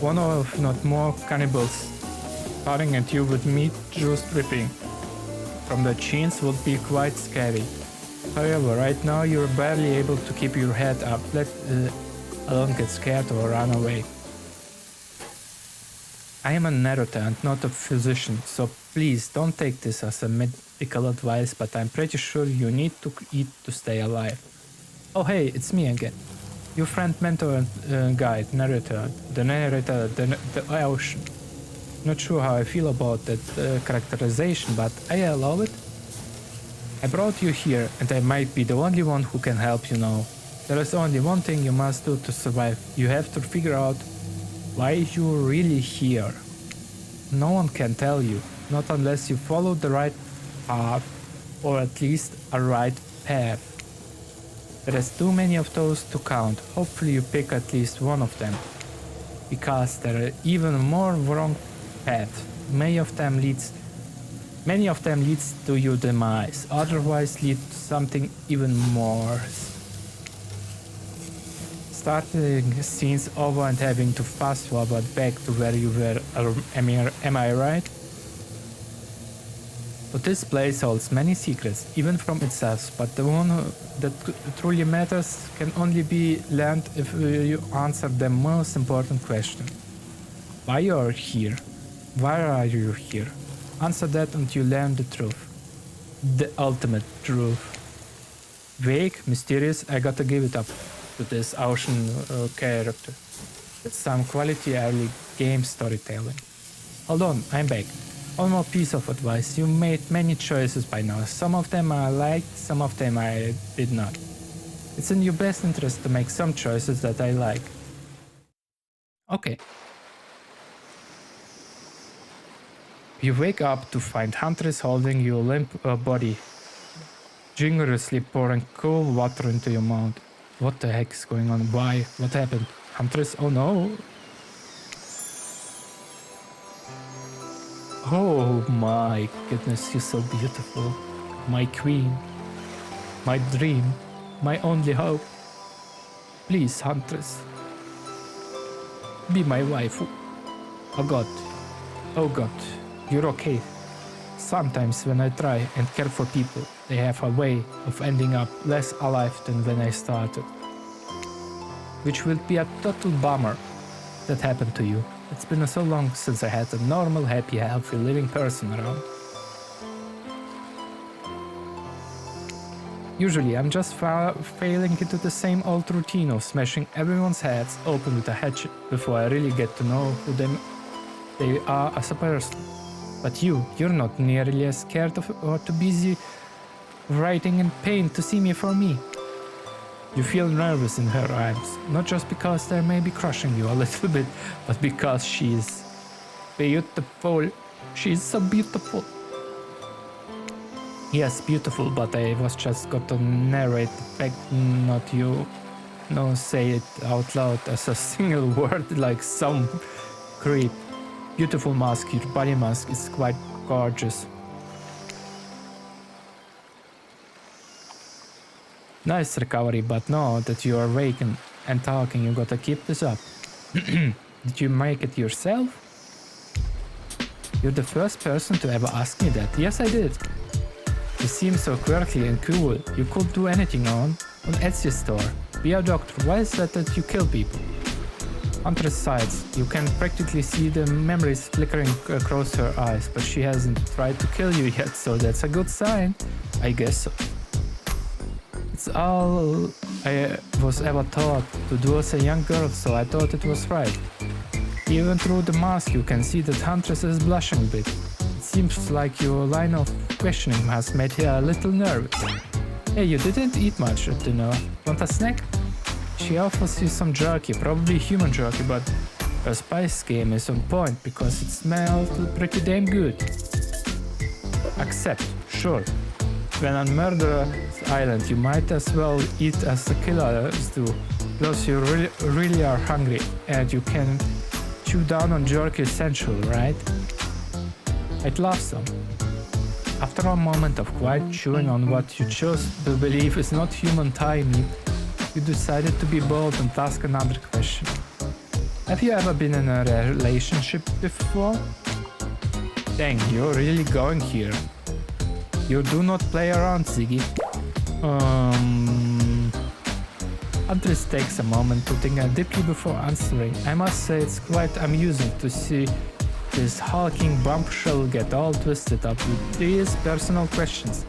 one or if not more cannibals staring at you with meat juice dripping from the chins would be quite scary. However, right now you're barely able to keep your head up, let alone get scared or run away. I am a narrator and not a physician, so please don't take this as a medical advice, but I'm pretty sure you need to eat to stay alive. Oh hey, it's me again. Your friend, mentor, and guide, narrator, the ocean. Not sure how I feel about that characterization, but I allow it. I brought you here, and I might be the only one who can help you now. There is only one thing you must do to survive. You have to figure out why you're really here. No one can tell you, not unless you follow the right path, or at least a right path. There is too many of those to count. Hopefully you pick at least one of them. Because there are even more wrong paths. Many of them leads to your demise. Otherwise lead to something even more. Starting scenes over and having to fast forward back to where you were. Am I right? But this place holds many secrets, even from itself, but the one that truly matters can only be learned if you answer the most important question. Why you are here? Why are you here? Answer that and you learn the truth. The ultimate truth. Vague, mysterious, I gotta give it up to this ocean character. It's some quality early game storytelling. Hold on, I'm back. One more piece of advice. You made many choices by now. Some of them I liked, some of them I did not. It's in your best interest to make some choices that I like. Okay. You wake up to find Huntress holding your limp body, generously pouring cool water into your mouth. What the heck is going on? Why? What happened? Huntress? Oh no! Oh my goodness, you're so beautiful. My queen. My dream. My only hope. Please, Huntress. Be my wife. Oh god. Oh god. You're okay. Sometimes when I try and care for people, they have a way of ending up less alive than when I started. Which will be a total bummer that happened to you. It's been so long since I had a normal, happy, healthy, living person around. Usually I'm just failing into the same old routine of smashing everyone's heads open with a hatchet before I really get to know who they are as a person. But you're not nearly as scared of or too busy writing in pain to see me for me. You feel nervous in her eyes, not just because they may be crushing you a little bit, but because she is beautiful. She is so beautiful. Yes, beautiful, but I was just got to narrate the fact, not you. No, say it out loud as a single word like some creep. Beautiful mask, your body mask is quite gorgeous. Nice recovery, but now that you are awake and talking, you gotta keep this up. Did you make it yourself? You're the first person to ever ask me that. Yes, I did. You seem so quirky and cool. You could do anything on Etsy store. Be a doctor. Why is that you kill people? Huntress sides. You can practically see the memories flickering across her eyes, but she hasn't tried to kill you yet, so that's a good sign. I guess so. It's all I was ever taught to do as a young girl, so I thought it was right. Even through the mask you can see that Huntress is blushing a bit. It seems like your line of questioning has made her a little nervous. Hey, you didn't eat much at dinner. Want a snack? She offers you some jerky, probably human jerky, but her spice game is on point because it smelled pretty damn good. Accept, sure. When on Murderer's Island, you might as well eat as the killers do. Plus, you really are hungry, and you can chew down on jerky essential, right? I'd love some. After a moment of quiet chewing on what you chose to believe is not human thigh meat, you decided to be bold and ask another question. Have you ever been in a relationship before? Dang, you're really going here. You do not play around, Ziggy. Huntress takes a moment to think deeply before answering. I must say it's quite amusing to see this hulking bombshell get all twisted up with these personal questions.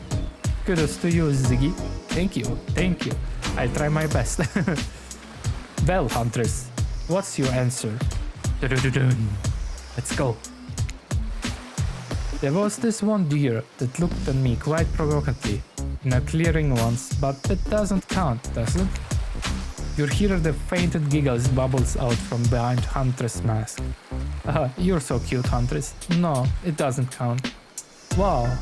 Kudos to you, Ziggy. Thank you. I try my best. Well, Huntress, what's your answer? Let's go. There was this one deer that looked at me quite provocatively in a clearing once, but that doesn't count, does it? You hear the fainted giggles bubbles out from behind Huntress' mask. You're so cute, Huntress. No, it doesn't count. Wow,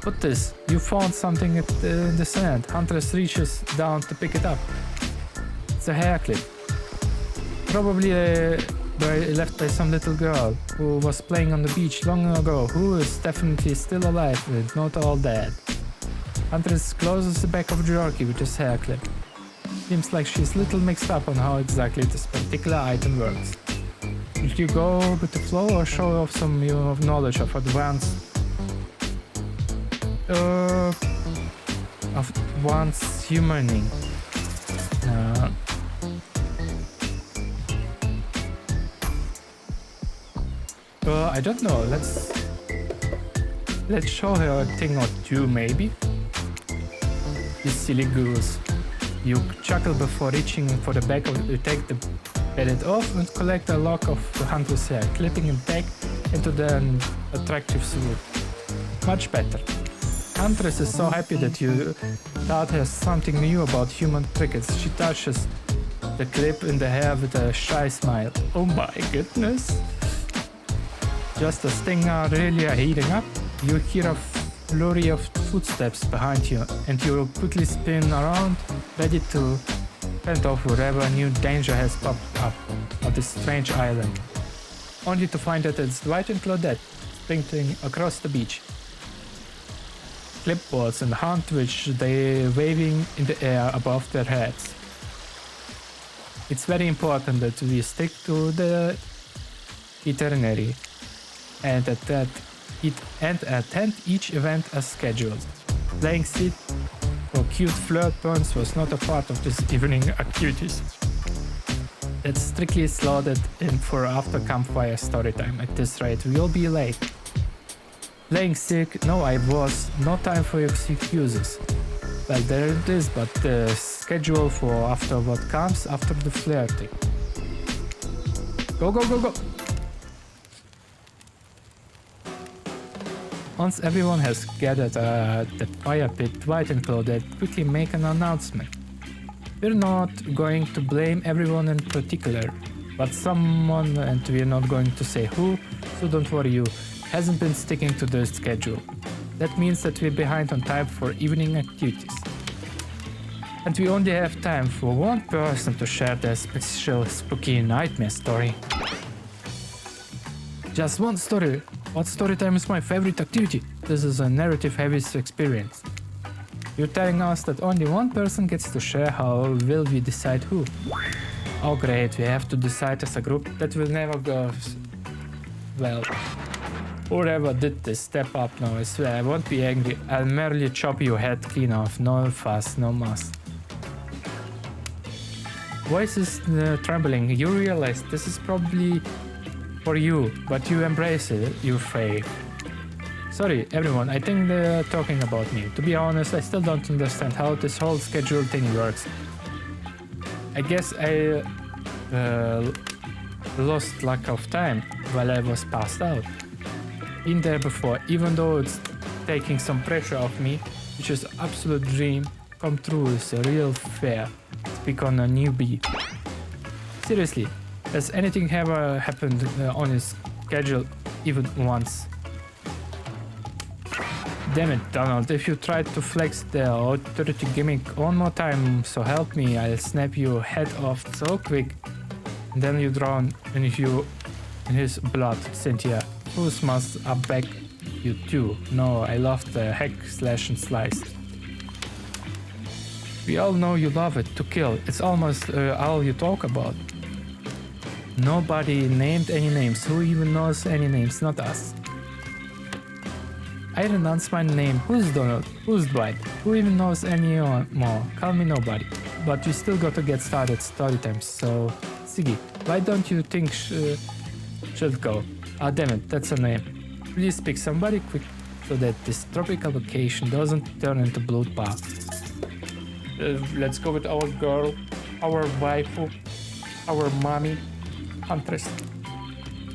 what this? You found something in the sand. Huntress reaches down to pick it up. It's a hair clip. Probably left by some little girl who was playing on the beach long ago, who is definitely still alive and not all dead. Huntress closes the back of jerky with his hair clip. Seems like she's a little mixed up on how exactly this particular item works. Should you go with the flow or show off some knowledge of advanced humaning? I don't know. Let's show her a thing or two, maybe. You silly goose. You chuckle before reaching for the back of it. You take the bed off and collect a lock of the Huntress' hair, clipping it back into the attractive swoop. Much better. Huntress is so happy that you taught her something new about human crickets. She touches the clip in the hair with a shy smile. Oh my goodness. Just as things are really heating up, you hear a flurry of footsteps behind you, and you quickly spin around, ready to fend off whatever new danger has popped up on this strange island. Only to find that it's Dwight and Claudette sprinting across the beach. Clipboards and hunt which they waving in the air above their heads. It's very important that we stick to the itinerary and attend each event as scheduled. Playing sick for cute flirt puns was not a part of this evening activities. That's strictly slotted in for after campfire storytime. At this rate, we'll be late. Playing sick? No, I was. No time for excuses. Well, there it is, but the schedule for after what comes after the flirting. Go, go, go, go! Once everyone has gathered at the fire pit, Dwight and Claudette quickly make an announcement. We're not going to blame everyone in particular, but someone, and we're not going to say who, so don't worry, you hasn't been sticking to the schedule. That means that we're behind on time for evening activities. And we only have time for one person to share their special spooky nightmare story. Just one story. What story time is my favorite activity? This is a narrative-heavy experience. You're telling us that only one person gets to share. How will we decide who? Oh great, we have to decide as a group. That will never go well. Whoever did this, step up now, I swear. I won't be angry. I'll merely chop your head clean off. No fuss, no muss. Voice is trembling. You realize this is probably for you, but you embrace it, you faith. Sorry, everyone, I think they're talking about me. To be honest, I still don't understand how this whole schedule thing works. I guess I lost lack of time while I was passed out. Been there before, even though it's taking some pressure off me, which is absolute dream come true is a real fair. Speak on a newbie. Seriously, has anything ever happened on his schedule even once? Damn it, Donald, if you try to flex the authority gimmick one more time, so help me, I'll snap your head off so quick. And then you drown in his blood, Cynthia. Whose must I beg you too? No, I love the hack, slash and slice. We all know you love it, to kill. It's almost all you talk about. Nobody named any names. Who even knows any names? Not us. I renounce my name. Who's Donald? Who's Dwight? Who even knows any more? Call me nobody. But we still got to get started storytime, so... Siggy, why don't you think should go? Ah, damn it, that's a name. Please pick somebody quick so that this tropical vacation doesn't turn into bloodbath. Let's go with our girl, our waifu, our mommy, Huntress.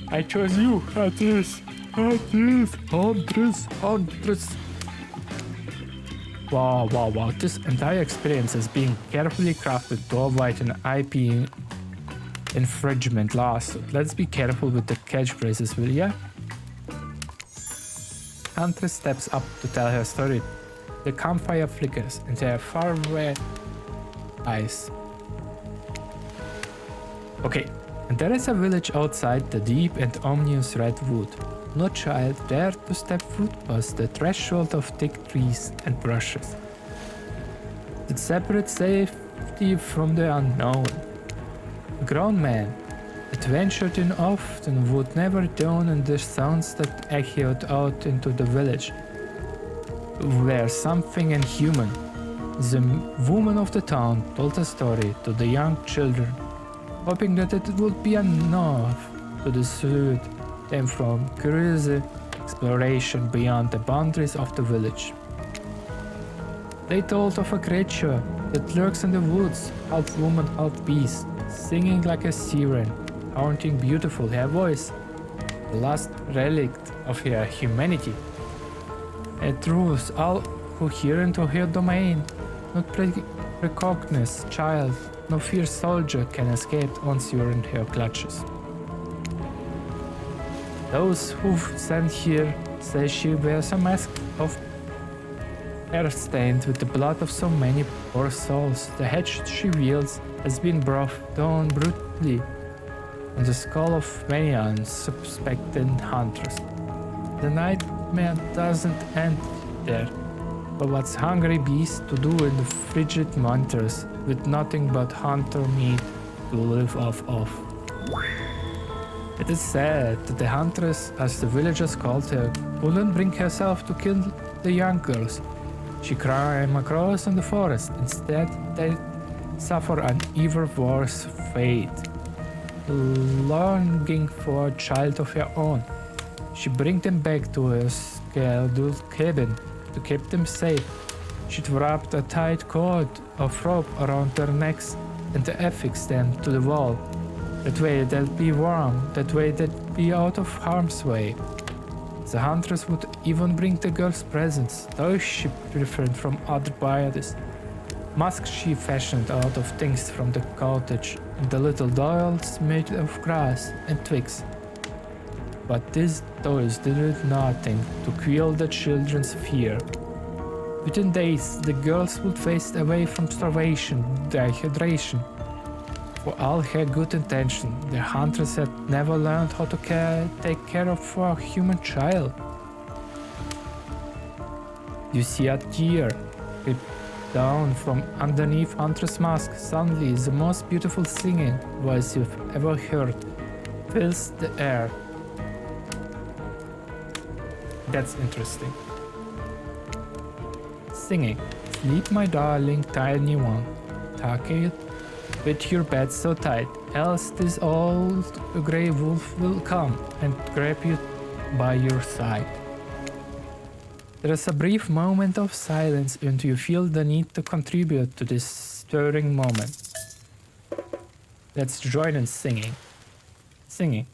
I chose you, Huntress. Huntress. Wow. This entire experience is being carefully crafted to avoid an IP infringement lawsuit. Let's be careful with the catchphrases, will ya? Huntress steps up to tell her story. The campfire flickers into her faraway eyes. Okay, and there is a village outside the deep and ominous redwood. No child dared to step foot past the threshold of thick trees and bushes. It separates safety from the unknown. A grown man that ventured in often would never drown in the sounds that echoed out into the village were something inhuman. The woman of the town told a story to the young children, hoping that it would be enough to dissuade them from curious exploration beyond the boundaries of the village. They told of a creature that lurks in the woods, half woman, half beast, singing like a siren, haunting beautiful her voice, the last relic of her humanity. A truth, all who hear into her domain, not precognize child, no fierce soldier can escape once you're in her clutches. Those who've sent here say she wears a mask of hair stained with the blood of so many poor souls. The hedge she wields has been brought down brutally on the skull of many unsuspecting hunters. The nightmare doesn't end there, but what's hungry beasts to do in the frigid winters with nothing but hunter meat to live off of. It is said that the huntress, as the villagers called her, couldn't bring herself to kill the young girls. She came across in the forest. Instead, they suffer an even worse fate. Longing for a child of her own, she brings them back to her scheduled cabin to keep them safe. She'd wrapped a tight cord of rope around their necks and affix them to the wall. That way they'd be warm, that way they'd be out of harm's way. The huntress would even bring the girls presents, those she preferred from other bodies. Masks she fashioned out of things from the cottage, and the little dolls made of grass and twigs. But these toys did nothing to quell the children's fear. Within days, the girls would face away from starvation, dehydration. For all her good intention, the huntress had never learned how to take care of a human child. You see a tear drip down from underneath Huntress' mask. Suddenly, the most beautiful singing voice you've ever heard fills the air. That's interesting. Singing, sleep my darling tiny one, tuck it with your bed so tight, else this old grey wolf will come and grab you by your side. There is a brief moment of silence and you feel the need to contribute to this stirring moment. Let's join in singing. Singing.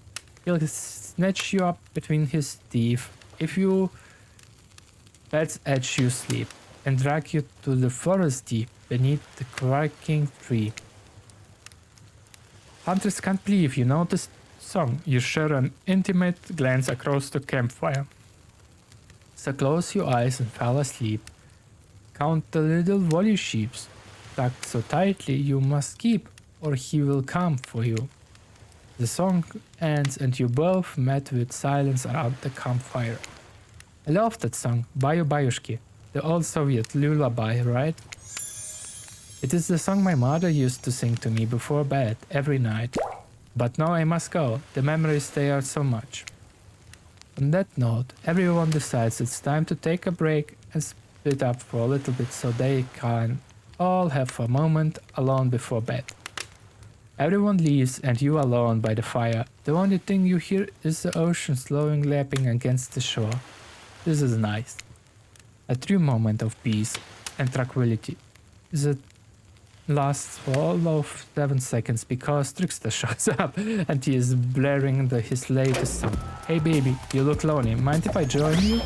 He'll snatch you up between his teeth if you bed's edge you sleep, and drag you to the forest deep beneath the quaking tree. Hunters can't believe you know this song. You share an intimate glance across the campfire. So close your eyes and fall asleep. Count the little woolly sheeps, tucked so tightly you must keep, or he will come for you. The song ends and you both met with silence around the campfire. I love that song, Bayu-Bayushki, the old Soviet lullaby, right? It is the song my mother used to sing to me before bed every night. But now I must go, the memories they are so much. On that note, everyone decides it's time to take a break and split up for a little bit so they can all have a moment alone before bed. Everyone leaves and you alone by the fire. The only thing you hear is the ocean slowing lapping against the shore. This is nice. A true moment of peace and tranquility. It lasts for all of 7 seconds because Trickster shows up and he is blaring his latest song. Hey baby, you look lonely, mind if I join you?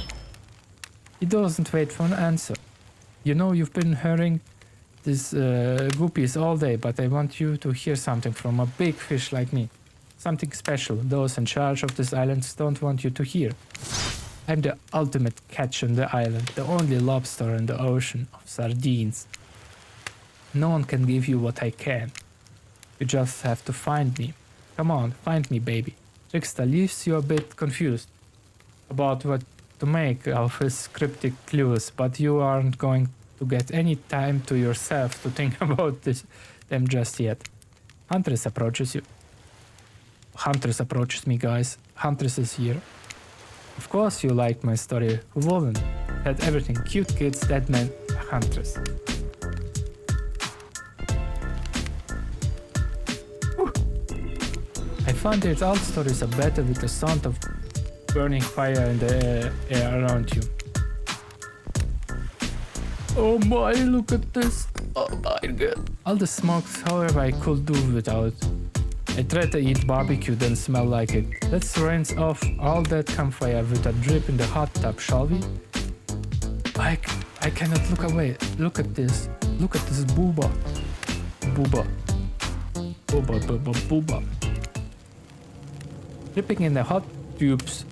He doesn't wait for an answer. You know you've been hearing these goopies all day, but I want you to hear something from a big fish like me. Something special those in charge of this island don't want you to hear. I'm the ultimate catch on the island, the only lobster in the ocean of sardines. No one can give you what I can. You just have to find me. Come on, find me, baby. Trickster leaves you a bit confused about what to make of his cryptic clues, but you aren't going to get any time to yourself to think about them just yet. Huntress approaches you. Huntress approaches me, guys. Huntress is here. Of course you liked my story. Who wouldn't? Had everything. Cute kids, dead man, Huntress. I found that all stories are better with the sound of burning fire in the air around you. Oh my, look at this. Oh my god. All the smokes, however, I could do without. I tried to eat barbecue, then smell like it. Let's rinse off all that campfire with a drip in the hot tub, shall we? I cannot look away. Look at this. Look at this booba. Booba. Booba, booba, booba. Tripping in the hot tubes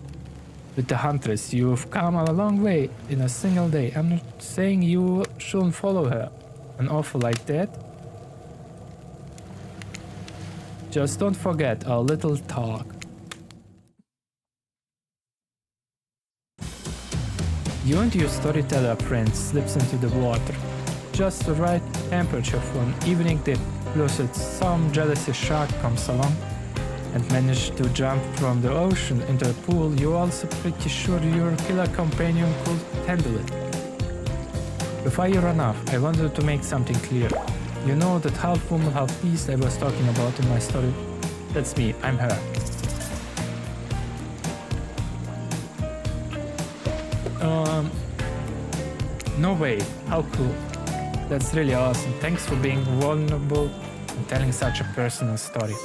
with the Huntress, you've come a long way in a single day. I'm not saying you shouldn't follow her. An offer like that? Just don't forget our little talk. You and your storyteller friend slips into the water. Just the right temperature for an evening dip, plus it's some jealous shark comes along and managed to jump from the ocean into a pool. You're also pretty sure your killer companion could handle it. Before you run off, I wanted to make something clear. You know that half woman, half beast I was talking about in my story? That's me, I'm her. No way, how cool. That's really awesome. Thanks for being vulnerable and telling such a personal story.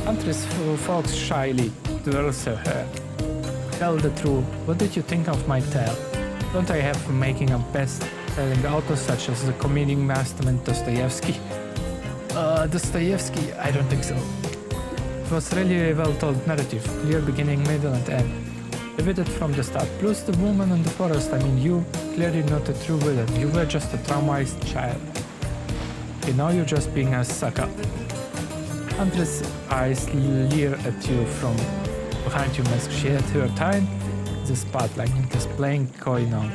Huntress falls shyly towards her. Tell the truth, what did you think of my tale? Don't I have for making a best-selling author such as the comedian mastermind Dostoevsky? Dostoevsky? I don't think so. It was really a well-told narrative, clear beginning, middle and end. Vivid from the start, plus the woman in the forest. I mean, you clearly not a true villain. You were just a traumatized child. Okay, now you're just being a sucker. Huntress' eyes leer at you from behind your mask. She had her time in the spotlight and is playing coy now.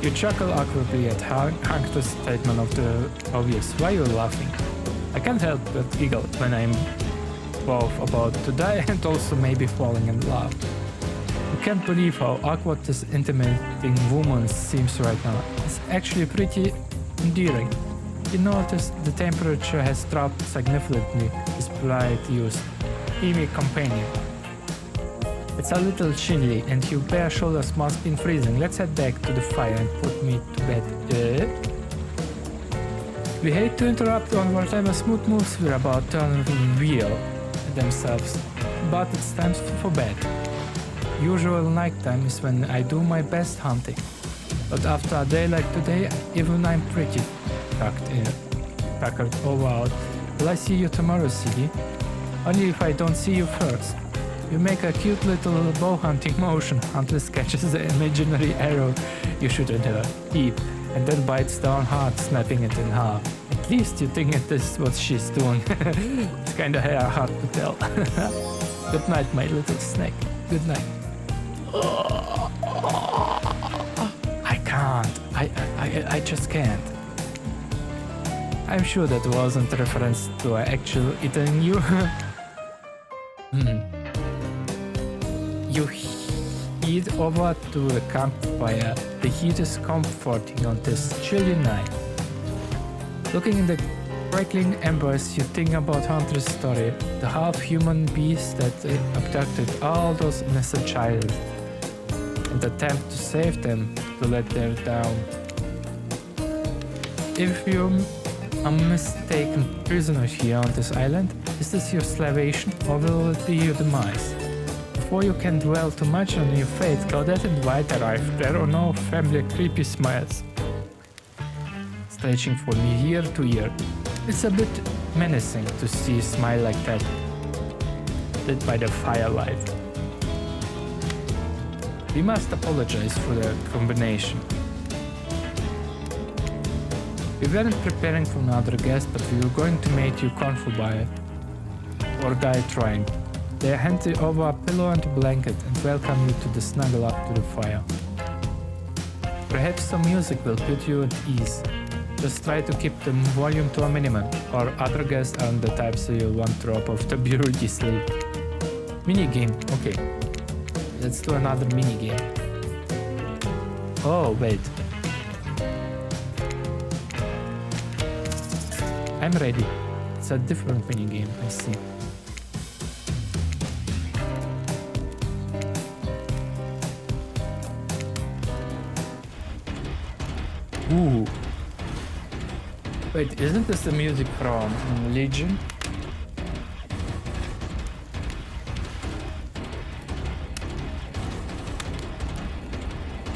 You chuckle awkwardly at Huntress' statement of the obvious. Why are you laughing? I can't help but giggle when I'm both about to die and also maybe falling in love. You can't believe how awkward this intimidating woman seems right now. It's actually pretty endearing. You notice the temperature has dropped significantly, despite your steamy companion. It's a little chilly and your bare shoulders must be freezing. Let's head back to the fire and put me to bed. We hate to interrupt on whatever smooth moves we're about to unveil themselves, but it's time for bed. Usual nighttime is when I do my best hunting, but after a day like today, even I'm pretty tuckered over out. Will I see you tomorrow, Siggy? Only if I don't see you first. You make a cute little bow hunting motion. Huntress catches the imaginary arrow you shoot at her deep, and then bites down hard, snapping it in half. At least you think this is what she's doing. It's kinda hard to tell. Good night, my little snake. Good night. I can't. I just can't. I'm sure that wasn't a reference to actual eating you. You head over to the campfire. The heat is comforting on this chilly night. Looking in the crackling embers, you think about Hunter's story, the half-human beast that abducted all those innocent children, and attempt to save them, to let them down. If you're a mistaken prisoner here on this island, is this your salvation or will it be your demise? Before you can dwell too much on your fate, Claudette and White arrive. There are no family creepy smiles, stretching from year to year. It's a bit menacing to see a smile like that, lit by the firelight. We must apologize for the combination. We weren't preparing for another guest, but we were going to make you comfortable by it, or die trying. They hand you over a pillow and a blanket and welcome you to the snuggle up to the fire. Perhaps some music will put you at ease. Just try to keep the volume to a minimum, or other guests aren't the type so you won't drop off the beauty sleep. Minigame, okay. Let's do another minigame. Oh, wait. I'm ready. It's a different minigame, I see. Ooh. Wait, isn't this the music from Legion?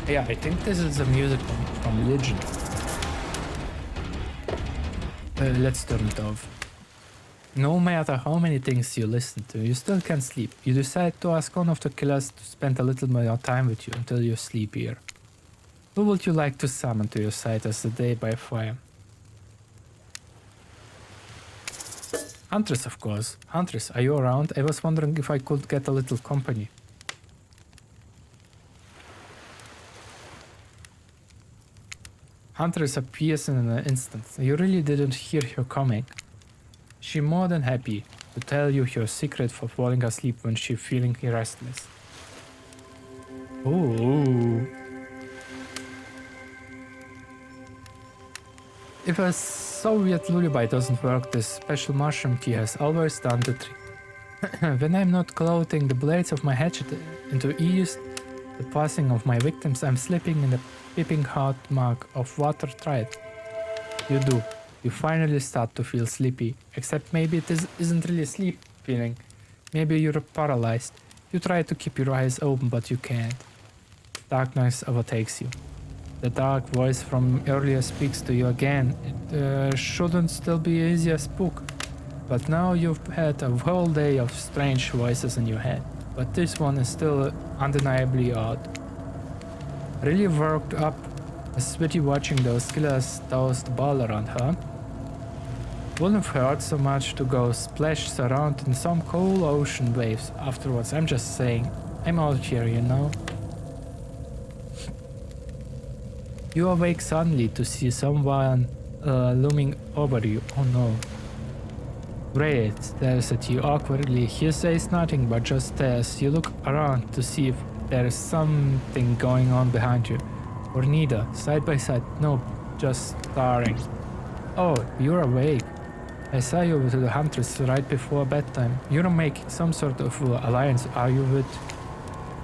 Yeah, I think this is the music from Legend. Let's turn it off. No matter how many things you listen to, you still can't sleep. You decide to ask one of the killers to spend a little more time with you until you sleep here. Who would you like to summon to your side as the day by fire? Huntress, of course. Huntress, are you around? I was wondering if I could get a little company. Huntress appears in an instant. You really didn't hear her coming. She's more than happy to tell you her secret for falling asleep when she's feeling restless. Oh. If a Soviet lullaby doesn't work, this special mushroom tea has always done the trick. When I'm not clothing the blades of my hatchet into ease the passing of my victims, I'm slipping in the piping hot mug of water. Try it. You do. You finally start to feel sleepy, except maybe it isn't really sleep feeling. Maybe you're paralyzed. You try to keep your eyes open, but you can't. Darkness overtakes you. The dark voice from earlier speaks to you again. It shouldn't still be easy as spook, but now you've had a whole day of strange voices in your head. But this one is still undeniably odd. Really worked up, sweaty watching those killers toss the ball around her. Wouldn't have hurt so much to go splash around in some cool ocean waves afterwards. I'm just saying, I'm out here, you know. You awake suddenly to see someone looming over you. Oh no. Ray stares at you awkwardly. He says nothing but just stares. You look around to see if there is something going on behind you. Or neither. Side by side. Nope. Just staring. Oh, you're awake. I saw you with the Huntress right before bedtime. You're making some sort of alliance, are you, with...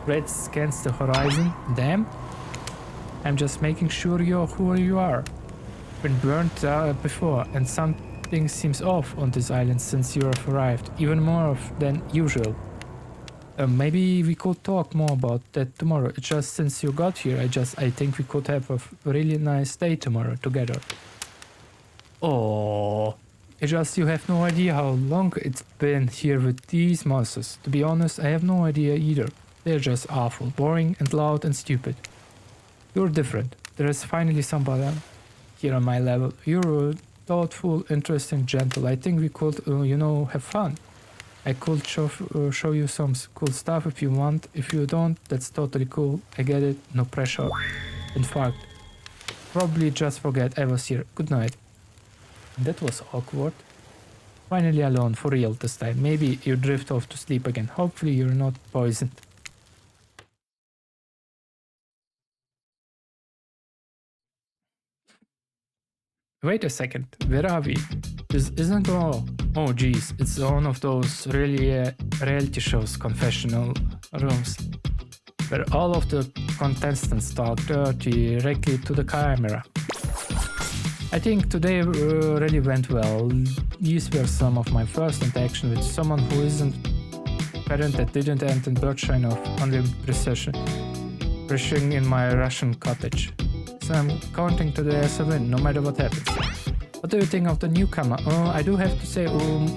Red scans the horizon. Damn. I'm just making sure you're who you are. Been burnt before, and something seems off on this island since you have arrived. Even more than usual. Maybe we could talk more about that tomorrow. It's just since you got here, I think we could have a really nice day tomorrow together. Oh. It's just you have no idea how long it's been here with these monsters. To be honest, I have no idea either. They're just awful, boring and loud and stupid. You're different. There is finally somebody here on my level. You're thoughtful, interesting, gentle. I think we could, have fun. I could show you some cool stuff if you want. If you don't, that's totally cool. I get it. No pressure. In fact, probably just forget I was here. Good night. That was awkward. Finally alone, for real this time. Maybe you drift off to sleep again. Hopefully you're not poisoned. Wait a second, where are we? This isn't raw. Oh geez, it's one of those really reality shows confessional rooms where all of the contestants talk directly to the camera. I think today really went well. These were some of my first interaction with someone who isn't parent that didn't end in birdshine of unlimited pressing in my Russian cottage. So I'm counting today as a win, no matter what happens. What do you think of the newcomer? I do have to say,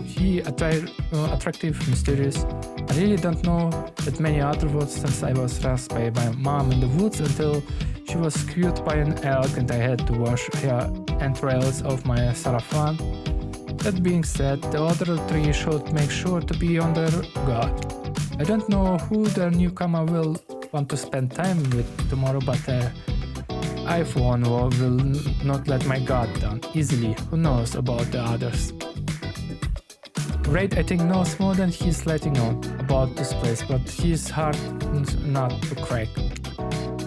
he attractive, mysterious. I really don't know that many other words since I was raised by my mom in the woods until she was killed by an elk and I had to wash her entrails off my sarafan. That being said, the other three should make sure to be on their guard. I don't know who the newcomer will want to spend time with tomorrow, but I for one will not let my guard down easily. Who knows about the others? Raid, I think, knows more than he's letting on about this place, but he's hard not to crack.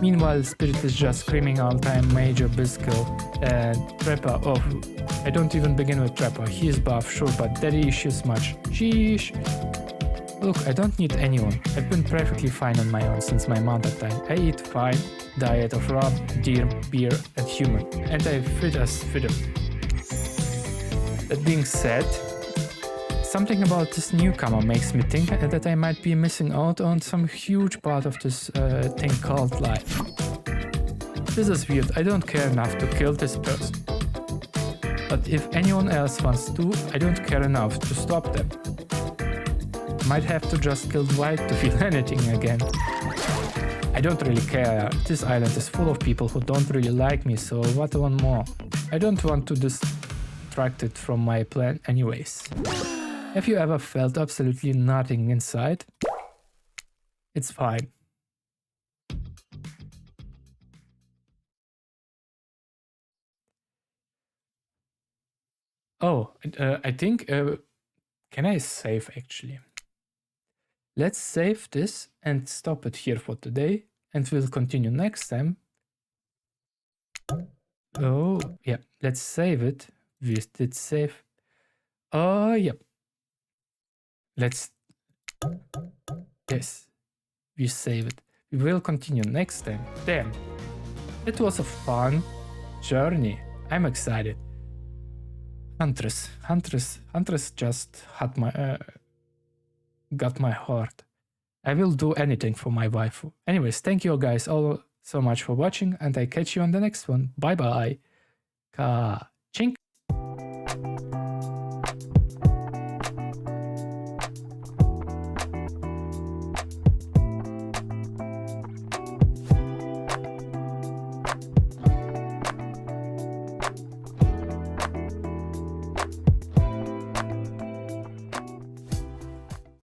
Meanwhile, Spirit is just screaming all time Major Biscuit and Trapper. Oh, I don't even begin with Trapper. He is buff, sure, but daddy issues much. Sheesh. Look, I don't need anyone. I've been perfectly fine on my own since my mother time. I eat fine diet of raw, deer, beer, and human, and I fit as fitter. That being said, something about this newcomer makes me think that I might be missing out on some huge part of this thing called life. This is weird, I don't care enough to kill this person. But if anyone else wants to, I don't care enough to stop them. Might have to just kill Dwight to feel anything again. I don't really care, this island is full of people who don't really like me, so what one more? I don't want to distract it from my plan anyways. Have you ever felt absolutely nothing inside? It's fine. Oh, I think, can I save actually? Let's save this and stop it here for today, and we'll continue next time. Oh, yeah, let's save it. We did save. Oh, yep. Let's, yes, we save it. We will continue next time. Damn, it was a fun journey. I'm excited. Huntress just had my, got my heart. I will do anything for my waifu. Anyways, thank you guys all so much for watching, and I catch you on the next one. Bye bye. Ka-chink.